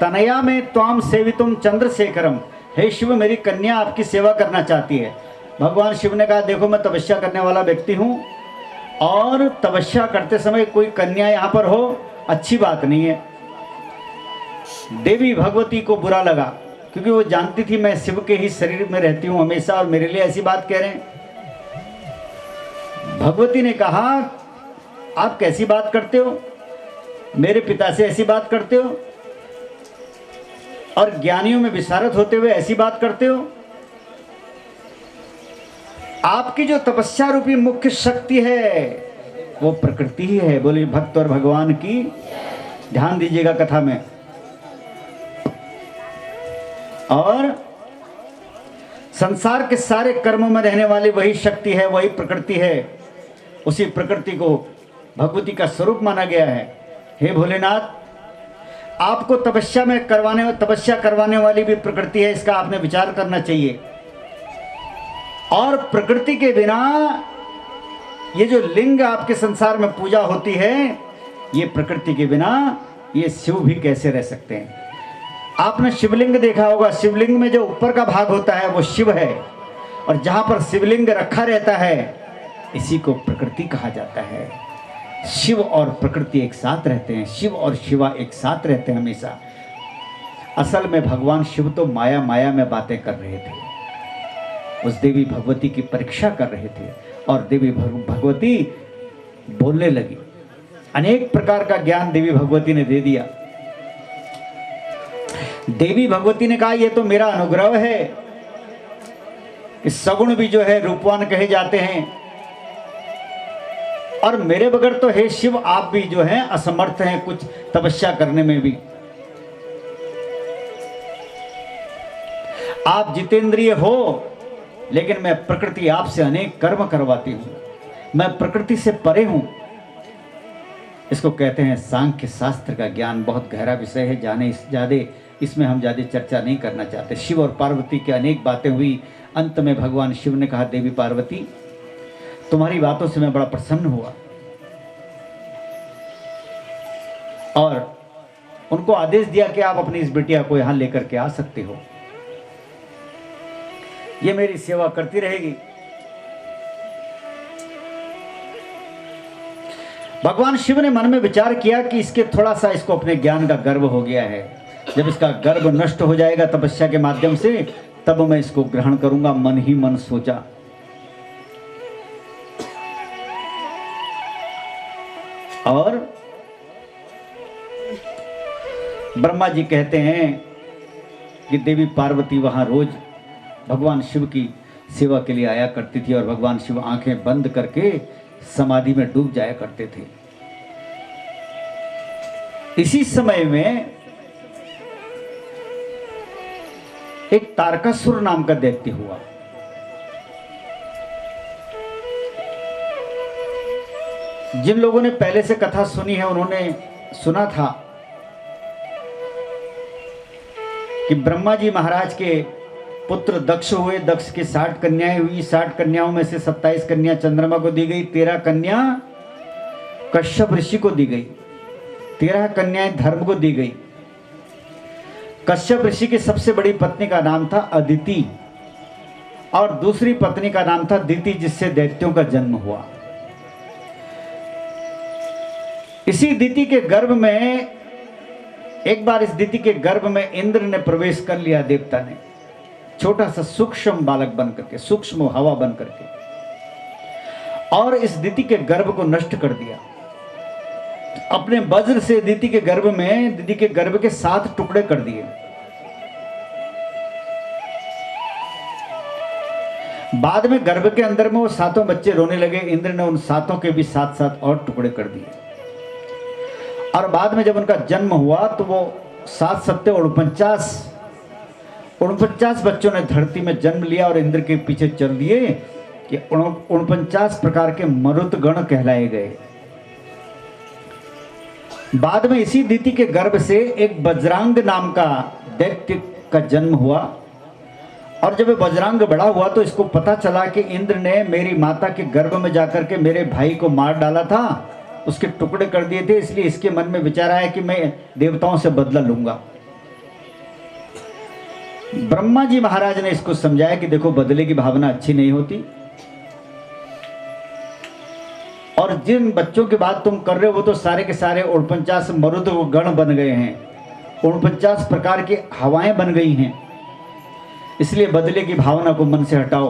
तनया में त्वाम सेवितुम चंद्रशेखरम। हे शिव, मेरी कन्या आपकी सेवा करना चाहती है। भगवान शिव ने कहा, देखो मैं तपस्या करने वाला व्यक्ति हूं, और तपस्या करते समय कोई कन्या यहाँ पर हो अच्छी बात नहीं है। देवी भगवती को बुरा लगा, क्योंकि वो जानती थी मैं शिव के ही शरीर में रहती हूँ हमेशा, और मेरे लिए ऐसी बात कह रहे हैं। भगवती ने कहा, आप कैसी बात करते हो, मेरे पिता से ऐसी बात करते हो, और ज्ञानियों में विशारद होते हुए ऐसी बात करते हो। आपकी जो तपस्या रूपी मुख्य शक्ति है वो प्रकृति ही है। बोली भक्त और भगवान की। ध्यान दीजिएगा कथा में। और संसार के सारे कर्मों में रहने वाली वही शक्ति है, वही प्रकृति है। उसी प्रकृति को भगवती का स्वरूप माना गया है। हे भोलेनाथ, आपको तपस्या करवाने वाली भी प्रकृति है, इसका आपने विचार करना चाहिए। और प्रकृति के बिना ये जो लिंग आपके संसार में पूजा होती है, ये प्रकृति के बिना ये शिव भी कैसे रह सकते हैं। आपने शिवलिंग देखा होगा, शिवलिंग में जो ऊपर का भाग होता है वो शिव है, और जहां पर शिवलिंग रखा रहता है इसी को प्रकृति कहा जाता है। शिव और प्रकृति एक साथ रहते हैं, शिव और शिवा एक साथ रहते हैं हमेशा। असल में भगवान शिव तो माया में बातें कर रहे थे, उस देवी भगवती की परीक्षा कर रहे थे, और देवी भगवती बोलने लगी। अनेक प्रकार का ज्ञान देवी भगवती ने दे दिया। देवी भगवती ने कहा, यह तो मेरा अनुग्रह है कि सगुण भी जो है रूपवान कहे जाते हैं। और मेरे बगैर तो हे शिव आप भी जो हैं असमर्थ हैं कुछ तपस्या करने में भी। आप जितेंद्रिय हो, लेकिन मैं प्रकृति आपसे अनेक कर्म करवाती हूं, मैं प्रकृति से परे हूं। इसको कहते हैं सांख्य शास्त्र का ज्ञान। बहुत गहरा विषय है, जाने ज्यादा इसमें हम ज्यादा चर्चा नहीं करना चाहते। शिव और पार्वती की अनेक बातें हुई। अंत में भगवान शिव ने कहा, देवी पार्वती तुम्हारी बातों से मैं बड़ा प्रसन्न हुआ, और उनको आदेश दिया कि आप अपनी इस बिटिया को यहां लेकर के आ सकते हो, ये मेरी सेवा करती रहेगी। भगवान शिव ने मन में विचार किया कि इसके थोड़ा सा इसको अपने ज्ञान का गर्व हो गया है, जब इसका गर्व नष्ट हो जाएगा तपस्या के माध्यम से, तब मैं इसको ग्रहण करूंगा। मन ही मन सोचा। और ब्रह्मा जी कहते हैं कि देवी पार्वती वहां रोज भगवान शिव की सेवा के लिए आया करती थी, और भगवान शिव आंखें बंद करके समाधि में डूब जाया करते थे। इसी समय में एक तारकासुर नाम का दैत्य हुआ। जिन लोगों ने पहले से कथा सुनी है उन्होंने सुना था कि ब्रह्मा जी महाराज के पुत्र दक्ष हुए। दक्ष की 60 कन्याएं हुई। 60 कन्याओं में से 27 कन्या चंद्रमा को दी गई, 13 कन्या कश्यप ऋषि को दी गई, 13 कन्याएं धर्म को दी गई। कश्यप ऋषि की सबसे बड़ी पत्नी का नाम था अदिति, और दूसरी पत्नी का नाम था दिति, जिससे दैत्यों का जन्म हुआ। इसी दिति के गर्भ में, एक बार इस दिति के गर्भ में इंद्र ने प्रवेश कर लिया, देवता ने, छोटा सा सूक्ष्म बालक बन करके, सूक्ष्म हवा बन करके, और इस दिति के गर्भ को नष्ट कर दिया। अपने वज्र से दिति के गर्भ में, दिति के गर्भ के 7 टुकड़े कर दिए। बाद में गर्भ के अंदर में वो 7 बच्चे रोने लगे। इंद्र ने उन 7 के भी 7 और टुकड़े कर दिए, और बाद में जब उनका जन्म हुआ तो वो 7 सत्ते 49 बच्चों ने धरती में जन्म लिया, और इंद्र के पीछे चल दिए कि 49 प्रकार के मरुतगण कहलाए गए। बाद में इसी दिति के गर्भ से एक वज्रांग नाम का दैत्य का जन्म हुआ, और जब वज्रांग बड़ा हुआ तो इसको पता चला कि इंद्र ने मेरी माता के गर्भ में जाकर के मेरे भाई को मार डाला था, उसके टुकड़े कर दिए थे, इसलिए इसके मन में विचार आया कि मैं देवताओं से बदला लूंगा। ब्रह्मा जी महाराज ने इसको समझाया कि देखो, बदले की भावना अच्छी नहीं होती, और जिन बच्चों की बात तुम कर रहे हो वो तो सारे के सारे 49 मरुद गण बन गए हैं, 49 प्रकार की हवाएं बन गई हैं, इसलिए बदले की भावना को मन से हटाओ।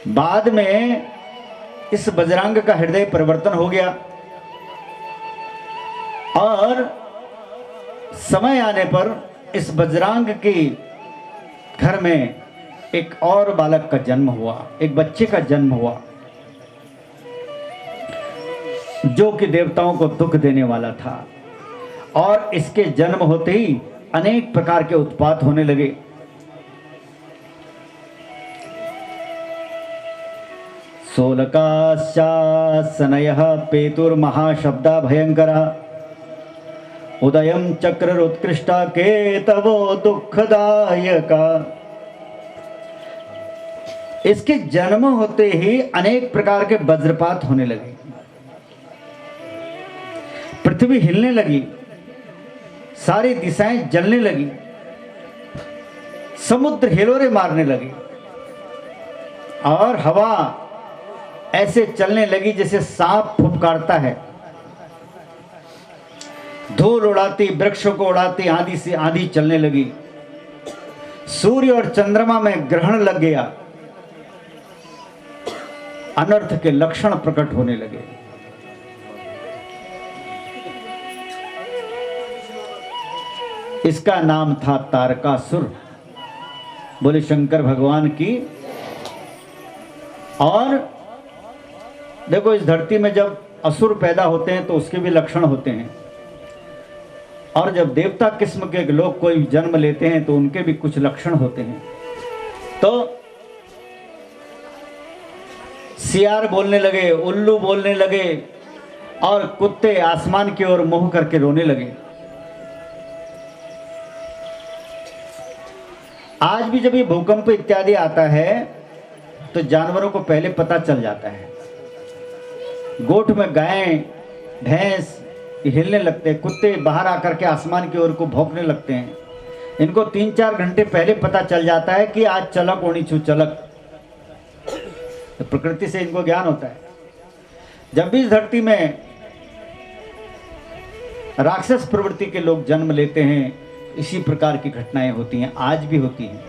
बाद में इस वज्रांग का हृदय परिवर्तन हो गया, और समय आने पर इस वज्रांग के घर में एक और बालक का जन्म हुआ, एक बच्चे का जन्म हुआ, जो कि देवताओं को दुख देने वाला था। और इसके जन्म होते ही अनेक प्रकार के उत्पात होने लगे। सोलकाश्चासनयः पेतुर्महाशब्दा भयंकरा उदयं चक्ररुत्कृष्टा केतवो दुःखदायका। इसके जन्म होते ही अनेक प्रकार के वज्रपात होने लगे, पृथ्वी हिलने लगी, सारी दिशाएं जलने लगी, समुद्र हिलोरे मारने लगे, और हवा ऐसे चलने लगी जैसे सांप फुफकारता है, धूल उड़ाती, वृक्षों को उड़ाती, आंधी से आंधी चलने लगी। सूर्य और चंद्रमा में ग्रहण लग गया, अनर्थ के लक्षण प्रकट होने लगे। इसका नाम था तारकासुर। बोले शंकर भगवान की। और देखो, इस धरती में जब असुर पैदा होते हैं तो उसके भी लक्षण होते हैं, और जब देवता किस्म के लोग कोई जन्म लेते हैं तो उनके भी कुछ लक्षण होते हैं। तो सियार बोलने लगे, उल्लू बोलने लगे, और कुत्ते आसमान की ओर मुंह करके रोने लगे। आज भी जब ये भूकंप इत्यादि आता है तो जानवरों को पहले पता चल जाता है। गोठ में गायें भैंस हिलने लगते हैं, कुत्ते बाहर आकर के आसमान की ओर को भौंकने लगते हैं। इनको 3-4 घंटे पहले पता चल जाता है कि आज चलक ओणी छू चलक। तो प्रकृति से इनको ज्ञान होता है। जब भी इस धरती में राक्षस प्रवृत्ति के लोग जन्म लेते हैं, इसी प्रकार की घटनाएं होती हैं, आज भी होती हैं।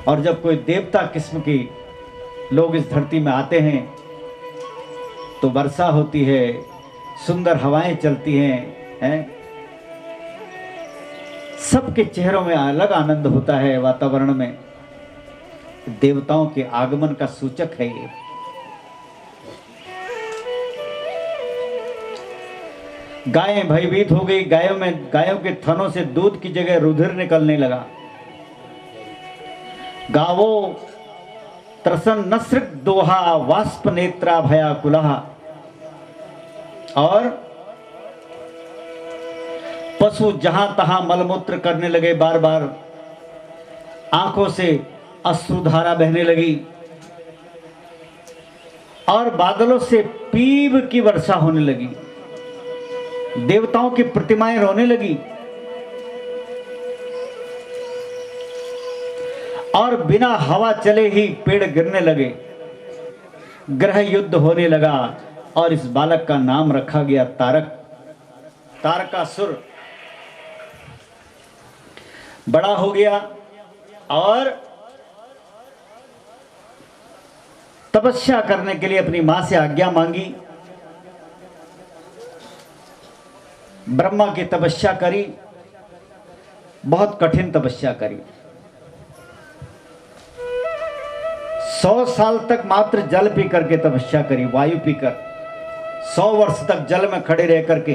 और जब कोई देवता किस्म के लोग इस धरती में आते हैं तो वर्षा होती है, सुंदर हवाएं चलती हैं, सबके चेहरों में अलग आनंद होता है। वातावरण में देवताओं के आगमन का सूचक है ये। गायें भयभीत हो गई, गायों के थनों से दूध की जगह रुधिर निकलने लगा। गावो त्रसन नस्र दोहा वाष्प नेत्रा भया कुलहा। और पशु जहां तहां मलमूत्र करने लगे, बार बार आंखों से अश्रुधारा बहने लगी, और बादलों से पीव की वर्षा होने लगी। देवताओं की प्रतिमाएं रोने लगी, और बिना हवा चले ही पेड़ गिरने लगे। ग्रह युद्ध होने लगा, और इस बालक का नाम रखा गया तारक, तारकासुर। बड़ा हो गया और तपस्या करने के लिए अपनी मां से आज्ञा मांगी। ब्रह्मा की तपस्या करी, बहुत कठिन तपस्या करी। 100 साल तक मात्र जल पी करके तपस्या करी, वायु पीकर। 100 वर्ष तक जल में खड़े रह करके,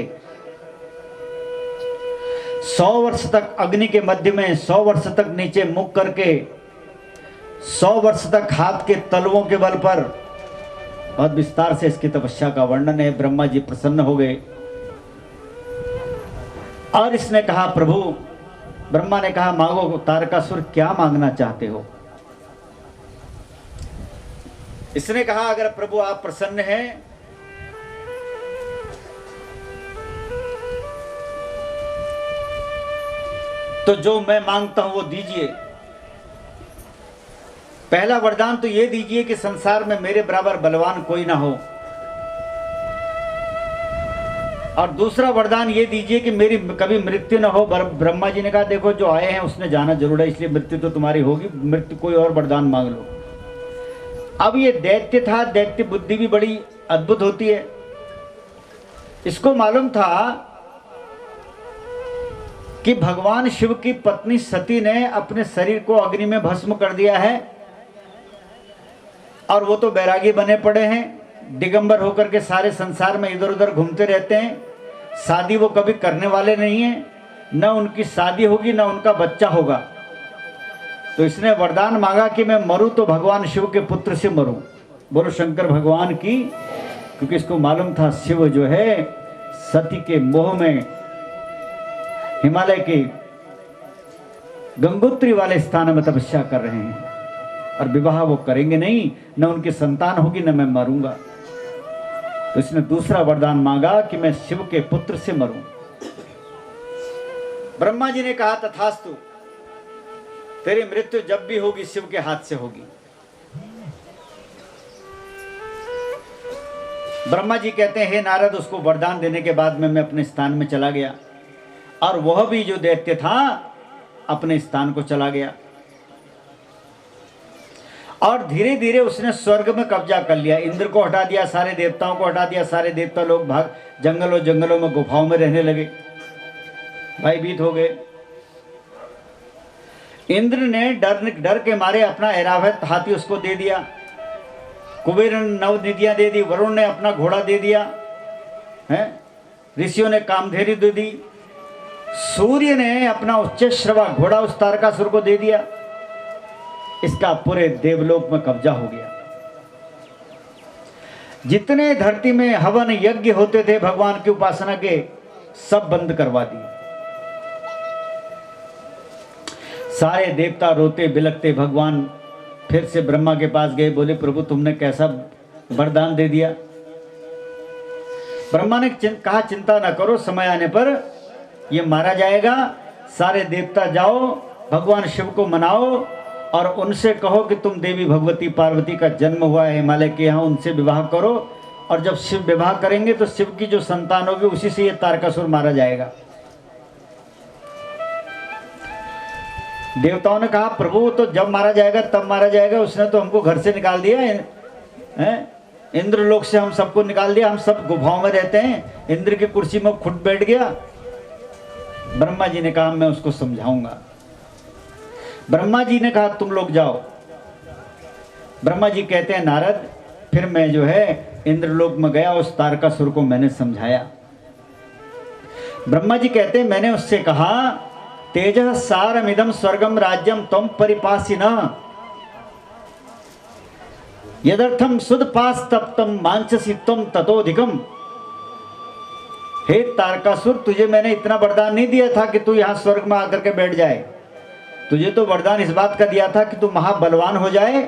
100 वर्ष तक अग्नि के मध्य में, 100 वर्ष तक नीचे मुख करके, 100 वर्ष तक हाथ के तलवों के बल पर। बहुत विस्तार से इसकी तपस्या का वर्णन है। ब्रह्मा जी प्रसन्न हो गए और इसने कहा, प्रभु, ब्रह्मा ने कहा, मांगो तारकासुर, क्या मांगना चाहते हो? इसने कहा, अगर प्रभु आप प्रसन्न हैं तो जो मैं मांगता हूं वो दीजिए। पहला वरदान तो ये दीजिए कि संसार में मेरे बराबर बलवान कोई ना हो, और दूसरा वरदान ये दीजिए कि मेरी कभी मृत्यु ना हो। ब्रह्मा जी ने कहा, देखो, जो आए हैं उसने जाना जरूर है, इसलिए मृत्यु तो तुम्हारी होगी, मृत्यु कोई और वरदान मांग लो। अब ये दैत्य था, दैत्य बुद्धि भी बड़ी अद्भुत होती है। इसको मालूम था कि भगवान शिव की पत्नी सती ने अपने शरीर को अग्नि में भस्म कर दिया है, और वो तो बैरागी बने पड़े हैं, दिगंबर होकर के सारे संसार में इधर उधर घूमते रहते हैं। शादी वो कभी करने वाले नहीं हैं, न उनकी शादी होगी न उनका बच्चा होगा। तो इसने वरदान मांगा कि मैं मरूं तो भगवान शिव के पुत्र से मरूं। बोलो शंकर भगवान की। क्योंकि इसको मालूम था शिव जो है सती के मोह में हिमालय के गंगोत्री वाले स्थान में तपस्या कर रहे हैं, और विवाह वो करेंगे नहीं, न उनकी संतान होगी, न मैं मरूंगा। तो इसने दूसरा वरदान मांगा कि मैं शिव के पुत्र से मरूं। ब्रह्मा जी ने कहा, तथास्तु, तेरी मृत्यु जब भी होगी शिव के हाथ से होगी। ब्रह्मा जी कहते हैं, हे नारद, उसको वरदान देने के बाद मैं अपने स्थान में चला गया, और वह भी जो दैत्य था अपने स्थान को चला गया, और धीरे धीरे उसने स्वर्ग में कब्जा कर लिया। इंद्र को हटा दिया, सारे देवताओं को हटा दिया, सारे देवता लोग भाग जंगलों में गुफाओं में रहने लगे, भयभीत हो गए। इंद्र ने डर के मारे अपना ऐरावत हाथी उसको दे दिया, कुबेर ने 9 निधियां दे दी, वरुण ने अपना घोड़ा दे दिया है, ऋषियों ने कामधेनु दे दी, सूर्य ने अपना उच्चश्रवा घोड़ा उस तारकासुर को दे दिया। इसका पूरे देवलोक में कब्जा हो गया। जितने धरती में हवन यज्ञ होते थे भगवान की उपासना के, सब बंद करवा दिए। सारे देवता रोते बिलखते भगवान फिर से ब्रह्मा के पास गए, बोले प्रभु तुमने कैसा वरदान दे दिया। ब्रह्मा ने कहा चिंता ना करो, समय आने पर ये मारा जाएगा। सारे देवता जाओ, भगवान शिव को मनाओ और उनसे कहो कि तुम देवी भगवती पार्वती का जन्म हुआ है हिमालय के यहाँ, उनसे विवाह करो। और जब शिव विवाह करेंगे तो शिव की जो संतान होगी उसी से ये तारकासुर मारा जाएगा। देवताओं ने कहा प्रभु तो जब मारा जाएगा तब मारा जाएगा, उसने तो हमको घर से निकाल दिया है, इंद्रलोक से हम सबको निकाल दिया, हम सब गुफाओं में रहते हैं, इंद्र की कुर्सी में खुद बैठ गया। ब्रह्मा जी ने कहा मैं उसको समझाऊंगा। ब्रह्मा जी ने कहा तुम लोग जाओ। ब्रह्मा जी कहते हैं नारद फिर मैं जो है इंद्रलोक में गया, उस तारकासुर को मैंने समझाया। ब्रह्मा जी कहते हैं मैंने उससे कहा तेजः सारमिदं स्वर्गम राज्यम त्वं परिपासिना यदर्थम सुदपास तप्तम मांचसी त्वं ततोधिकम। हे तारकासुर तुझे मैंने इतना वरदान नहीं दिया था कि तू यहां स्वर्ग में आकर के बैठ जाए, तुझे तो वरदान इस बात का दिया था कि तू महाबलवान हो जाए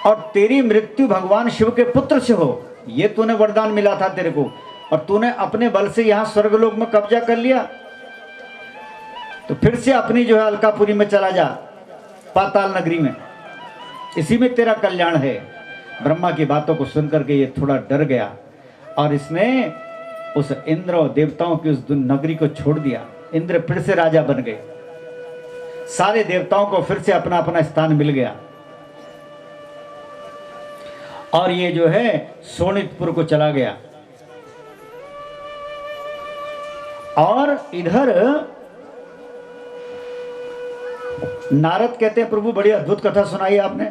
और तेरी मृत्यु भगवान शिव के पुत्र से हो, ये तूने वरदान मिला था तेरे को, और तूने अपने बल से यहां स्वर्गलोक में कब्जा कर लिया। तो फिर से अपनी जो है अलकापुरी में चला जा, पाताल नगरी में, इसी में तेरा कल्याण है। ब्रह्मा की बातों को सुनकर के ये थोड़ा डर गया और इसने उस इंद्र और देवताओं की उस नगरी को छोड़ दिया। इंद्र फिर से राजा बन गए, सारे देवताओं को फिर से अपना अपना स्थान मिल गया और ये जो है शोणितपुर को चला गया। और इधर नारद कहते हैं प्रभु बड़ी अद्भुत कथा सुनाई आपने।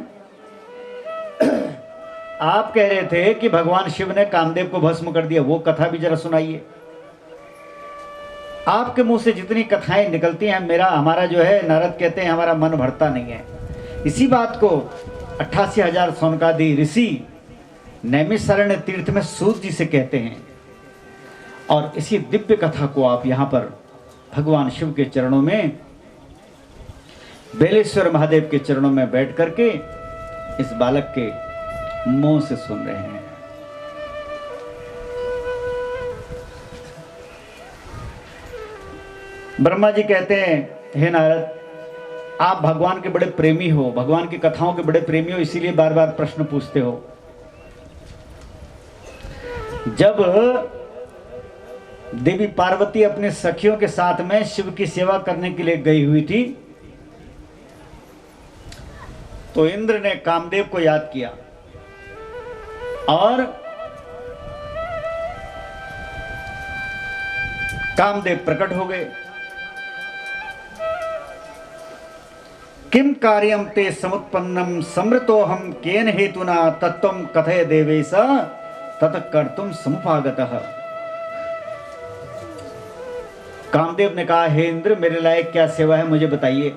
आप कह रहे थे कि भगवान शिव ने कामदेव को भस्म कर दिया, वो कथा भी जरा सुनाइए। आपके मुंह से जितनी कथाएं निकलती हैं हमारा जो है नारद कहते हैं हमारा मन भरता नहीं है। इसी बात को 88,000 सोनकादि ऋषि नैमिषारण्य तीर्थ में सूत जी से कहते हैं। और इसी दिव्य कथा को आप यहाँ पर भगवान शिव के चरणों में, बेलेश्वर महादेव के चरणों में बैठ करके इस बालक के मुंह से सुन रहे हैं। ब्रह्मा जी कहते हैं हे नारद आप भगवान के बड़े प्रेमी हो, भगवान की कथाओं के बड़े प्रेमी हो, इसीलिए बार बार प्रश्न पूछते हो। जब देवी पार्वती अपने सखियों के साथ में शिव की सेवा करने के लिए गई हुई थी तो इंद्र ने कामदेव को याद किया और कामदेव प्रकट हो गए। किम कार्यम ते समुत्पन्नम समृतोहम केन हेतुना तत्वम कथय देवेश तत कर्तुम समुपागतः। कामदेव ने कहा हे इंद्र मेरे लायक क्या सेवा है मुझे बताइए।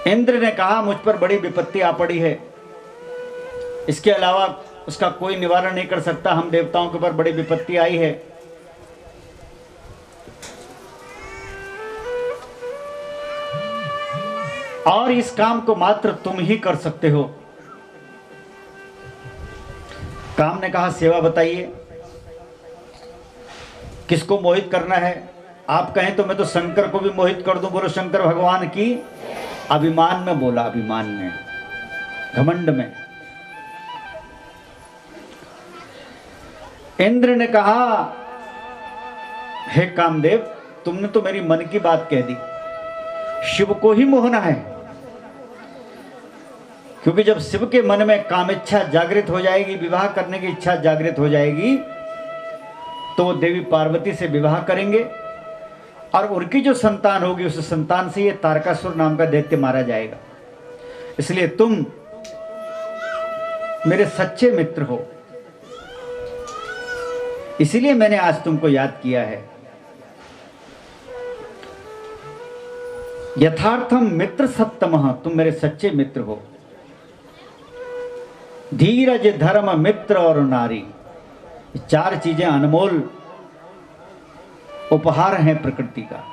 इंद्र ने कहा मुझ पर बड़ी विपत्ति आ पड़ी है, इसके अलावा उसका कोई निवारण नहीं कर सकता। हम देवताओं के ऊपर बड़ी विपत्ति आई है। और इस काम को मात्र तुम ही कर सकते हो। काम ने कहा सेवा बताइए, किसको मोहित करना है? आप कहें तो मैं तो शंकर को भी मोहित कर दूं। बोलो शंकर भगवान की। अभिमान में बोला, अभिमान में, घमंड में। इंद्र ने कहा हे कामदेव तुमने तो मेरी मन की बात कह दी, शिव को ही मोहना है। क्योंकि जब शिव के मन में काम इच्छा जागृत हो जाएगी, विवाह करने की इच्छा जागृत हो जाएगी, तो वो देवी पार्वती से विवाह करेंगे और उनकी जो संतान होगी उस संतान से ये तारकासुर नाम का दैत्य मारा जाएगा। इसलिए तुम मेरे सच्चे मित्र हो, इसीलिए मैंने आज तुमको याद किया है। यथार्थम मित्र सत्तमः, तुम मेरे सच्चे मित्र हो। धीरज, धर्म, मित्र और नारी, चार चीजें अनमोल उपहार हैं प्रकृति का।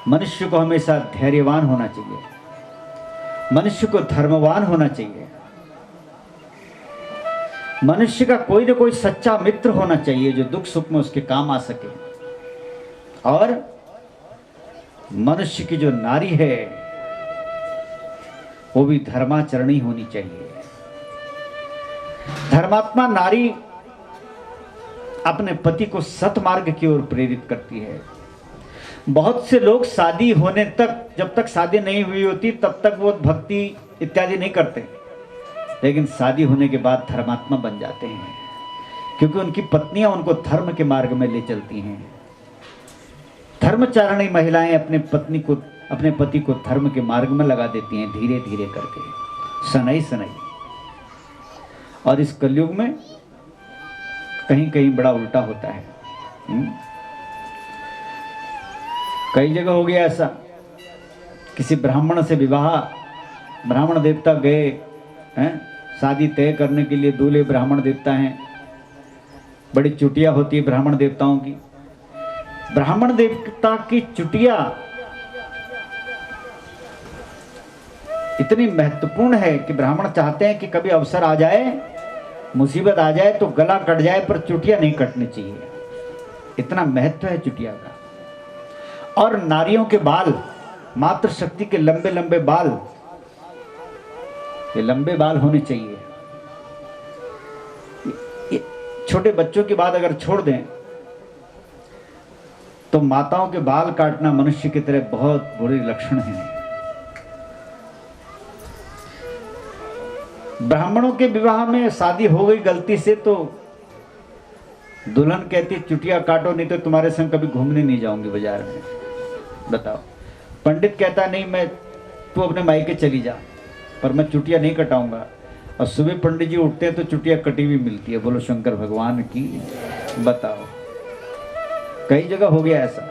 मनुष्य को हमेशा धैर्यवान होना चाहिए, मनुष्य को धर्मवान होना चाहिए, मनुष्य का कोई ना कोई सच्चा मित्र होना चाहिए जो दुख सुख में उसके काम आ सके। और मनुष्य की जो नारी है वो भी धर्माचरणी होनी चाहिए। धर्मात्मा नारी अपने पति को सतमार्ग की ओर प्रेरित करती है। बहुत से लोग शादी होने तक, जब तक शादी नहीं हुई होती तब तक वो भक्ति इत्यादि नहीं करते, लेकिन शादी होने के बाद धर्मात्मा बन जाते हैं, क्योंकि उनकी पत्नियां उनको धर्म के मार्ग में ले चलती हैं। धर्मचारिणी महिलाएं अपने पति को धर्म के मार्ग में लगा देती हैं, धीरे धीरे करके, सनई सनई। और इस कलयुग में कहीं कहीं बड़ा उल्टा होता है। कई जगह हो गया ऐसा, किसी ब्राह्मण से विवाह, ब्राह्मण देवता गए हैं शादी तय करने के लिए, दूल्हे ब्राह्मण देवता हैं, बड़ी चुटिया होती है ब्राह्मण देवताओं की। ब्राह्मण देवता की चुटिया इतनी महत्वपूर्ण है कि ब्राह्मण चाहते हैं कि कभी अवसर आ जाए, मुसीबत आ जाए तो गला कट जाए पर चुटिया नहीं कटनी चाहिए, इतना महत्व है चुटिया का। और नारियों के बाल, मातृशक्ति के लंबे लंबे बाल, ये लंबे बाल होने चाहिए। छोटे बच्चों की बात अगर छोड़ दें तो माताओं के बाल काटना मनुष्य की तरह बहुत बुरे लक्षण हैं। ब्राह्मणों के विवाह में शादी हो गई गलती से तो दुल्हन कहती चुटिया काटो, नहीं तो तुम्हारे संग कभी घूमने नहीं जाऊंगी बाजार में। बताओ, पंडित कहता नहीं, तू अपने मायके चली जा, पर मैं चुटिया नहीं कटाऊंगा। और सुबह पंडित जी उठते हैं तो चुटिया कटी हुई मिलती है। बोलो शंकर भगवान की। बताओ, कई जगह हो गया ऐसा।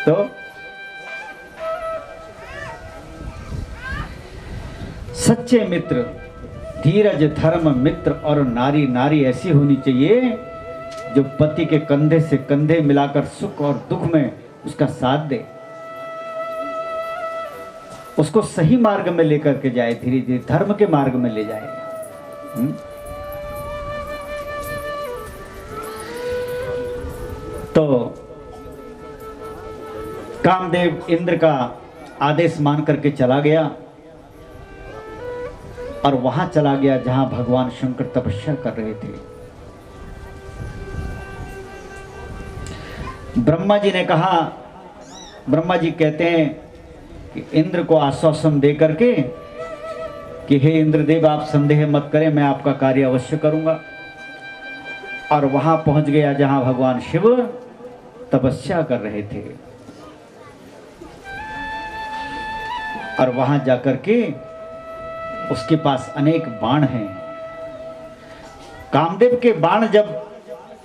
तो सच्चे मित्र, धीरज, धर्म, मित्र और नारी, नारी ऐसी होनी चाहिए जो पति के कंधे से कंधे मिलाकर सुख और दुख में उसका साथ दे, उसको सही मार्ग में लेकर के जाए, धीरे धीरे धर्म के मार्ग में ले जाए। तो कामदेव इंद्र का आदेश मान करके चला गया और वहां चला गया जहां भगवान शंकर तपस्या कर रहे थे। ब्रह्मा जी ने कहा, ब्रह्मा जी कहते हैं कि इंद्र को आश्वासन दे करके कि हे इंद्रदेव, आप संदेह मत करें, मैं आपका कार्य अवश्य करूंगा। और वहां पहुंच गया जहां भगवान शिव तपस्या कर रहे थे। और वहां जाकर के उसके पास अनेक बाण हैं। कामदेव के बाण जब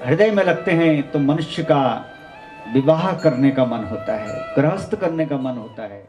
हृदय में लगते हैं तो मनुष्य का विवाह करने का मन होता है, गृहस्थ करने का मन होता है।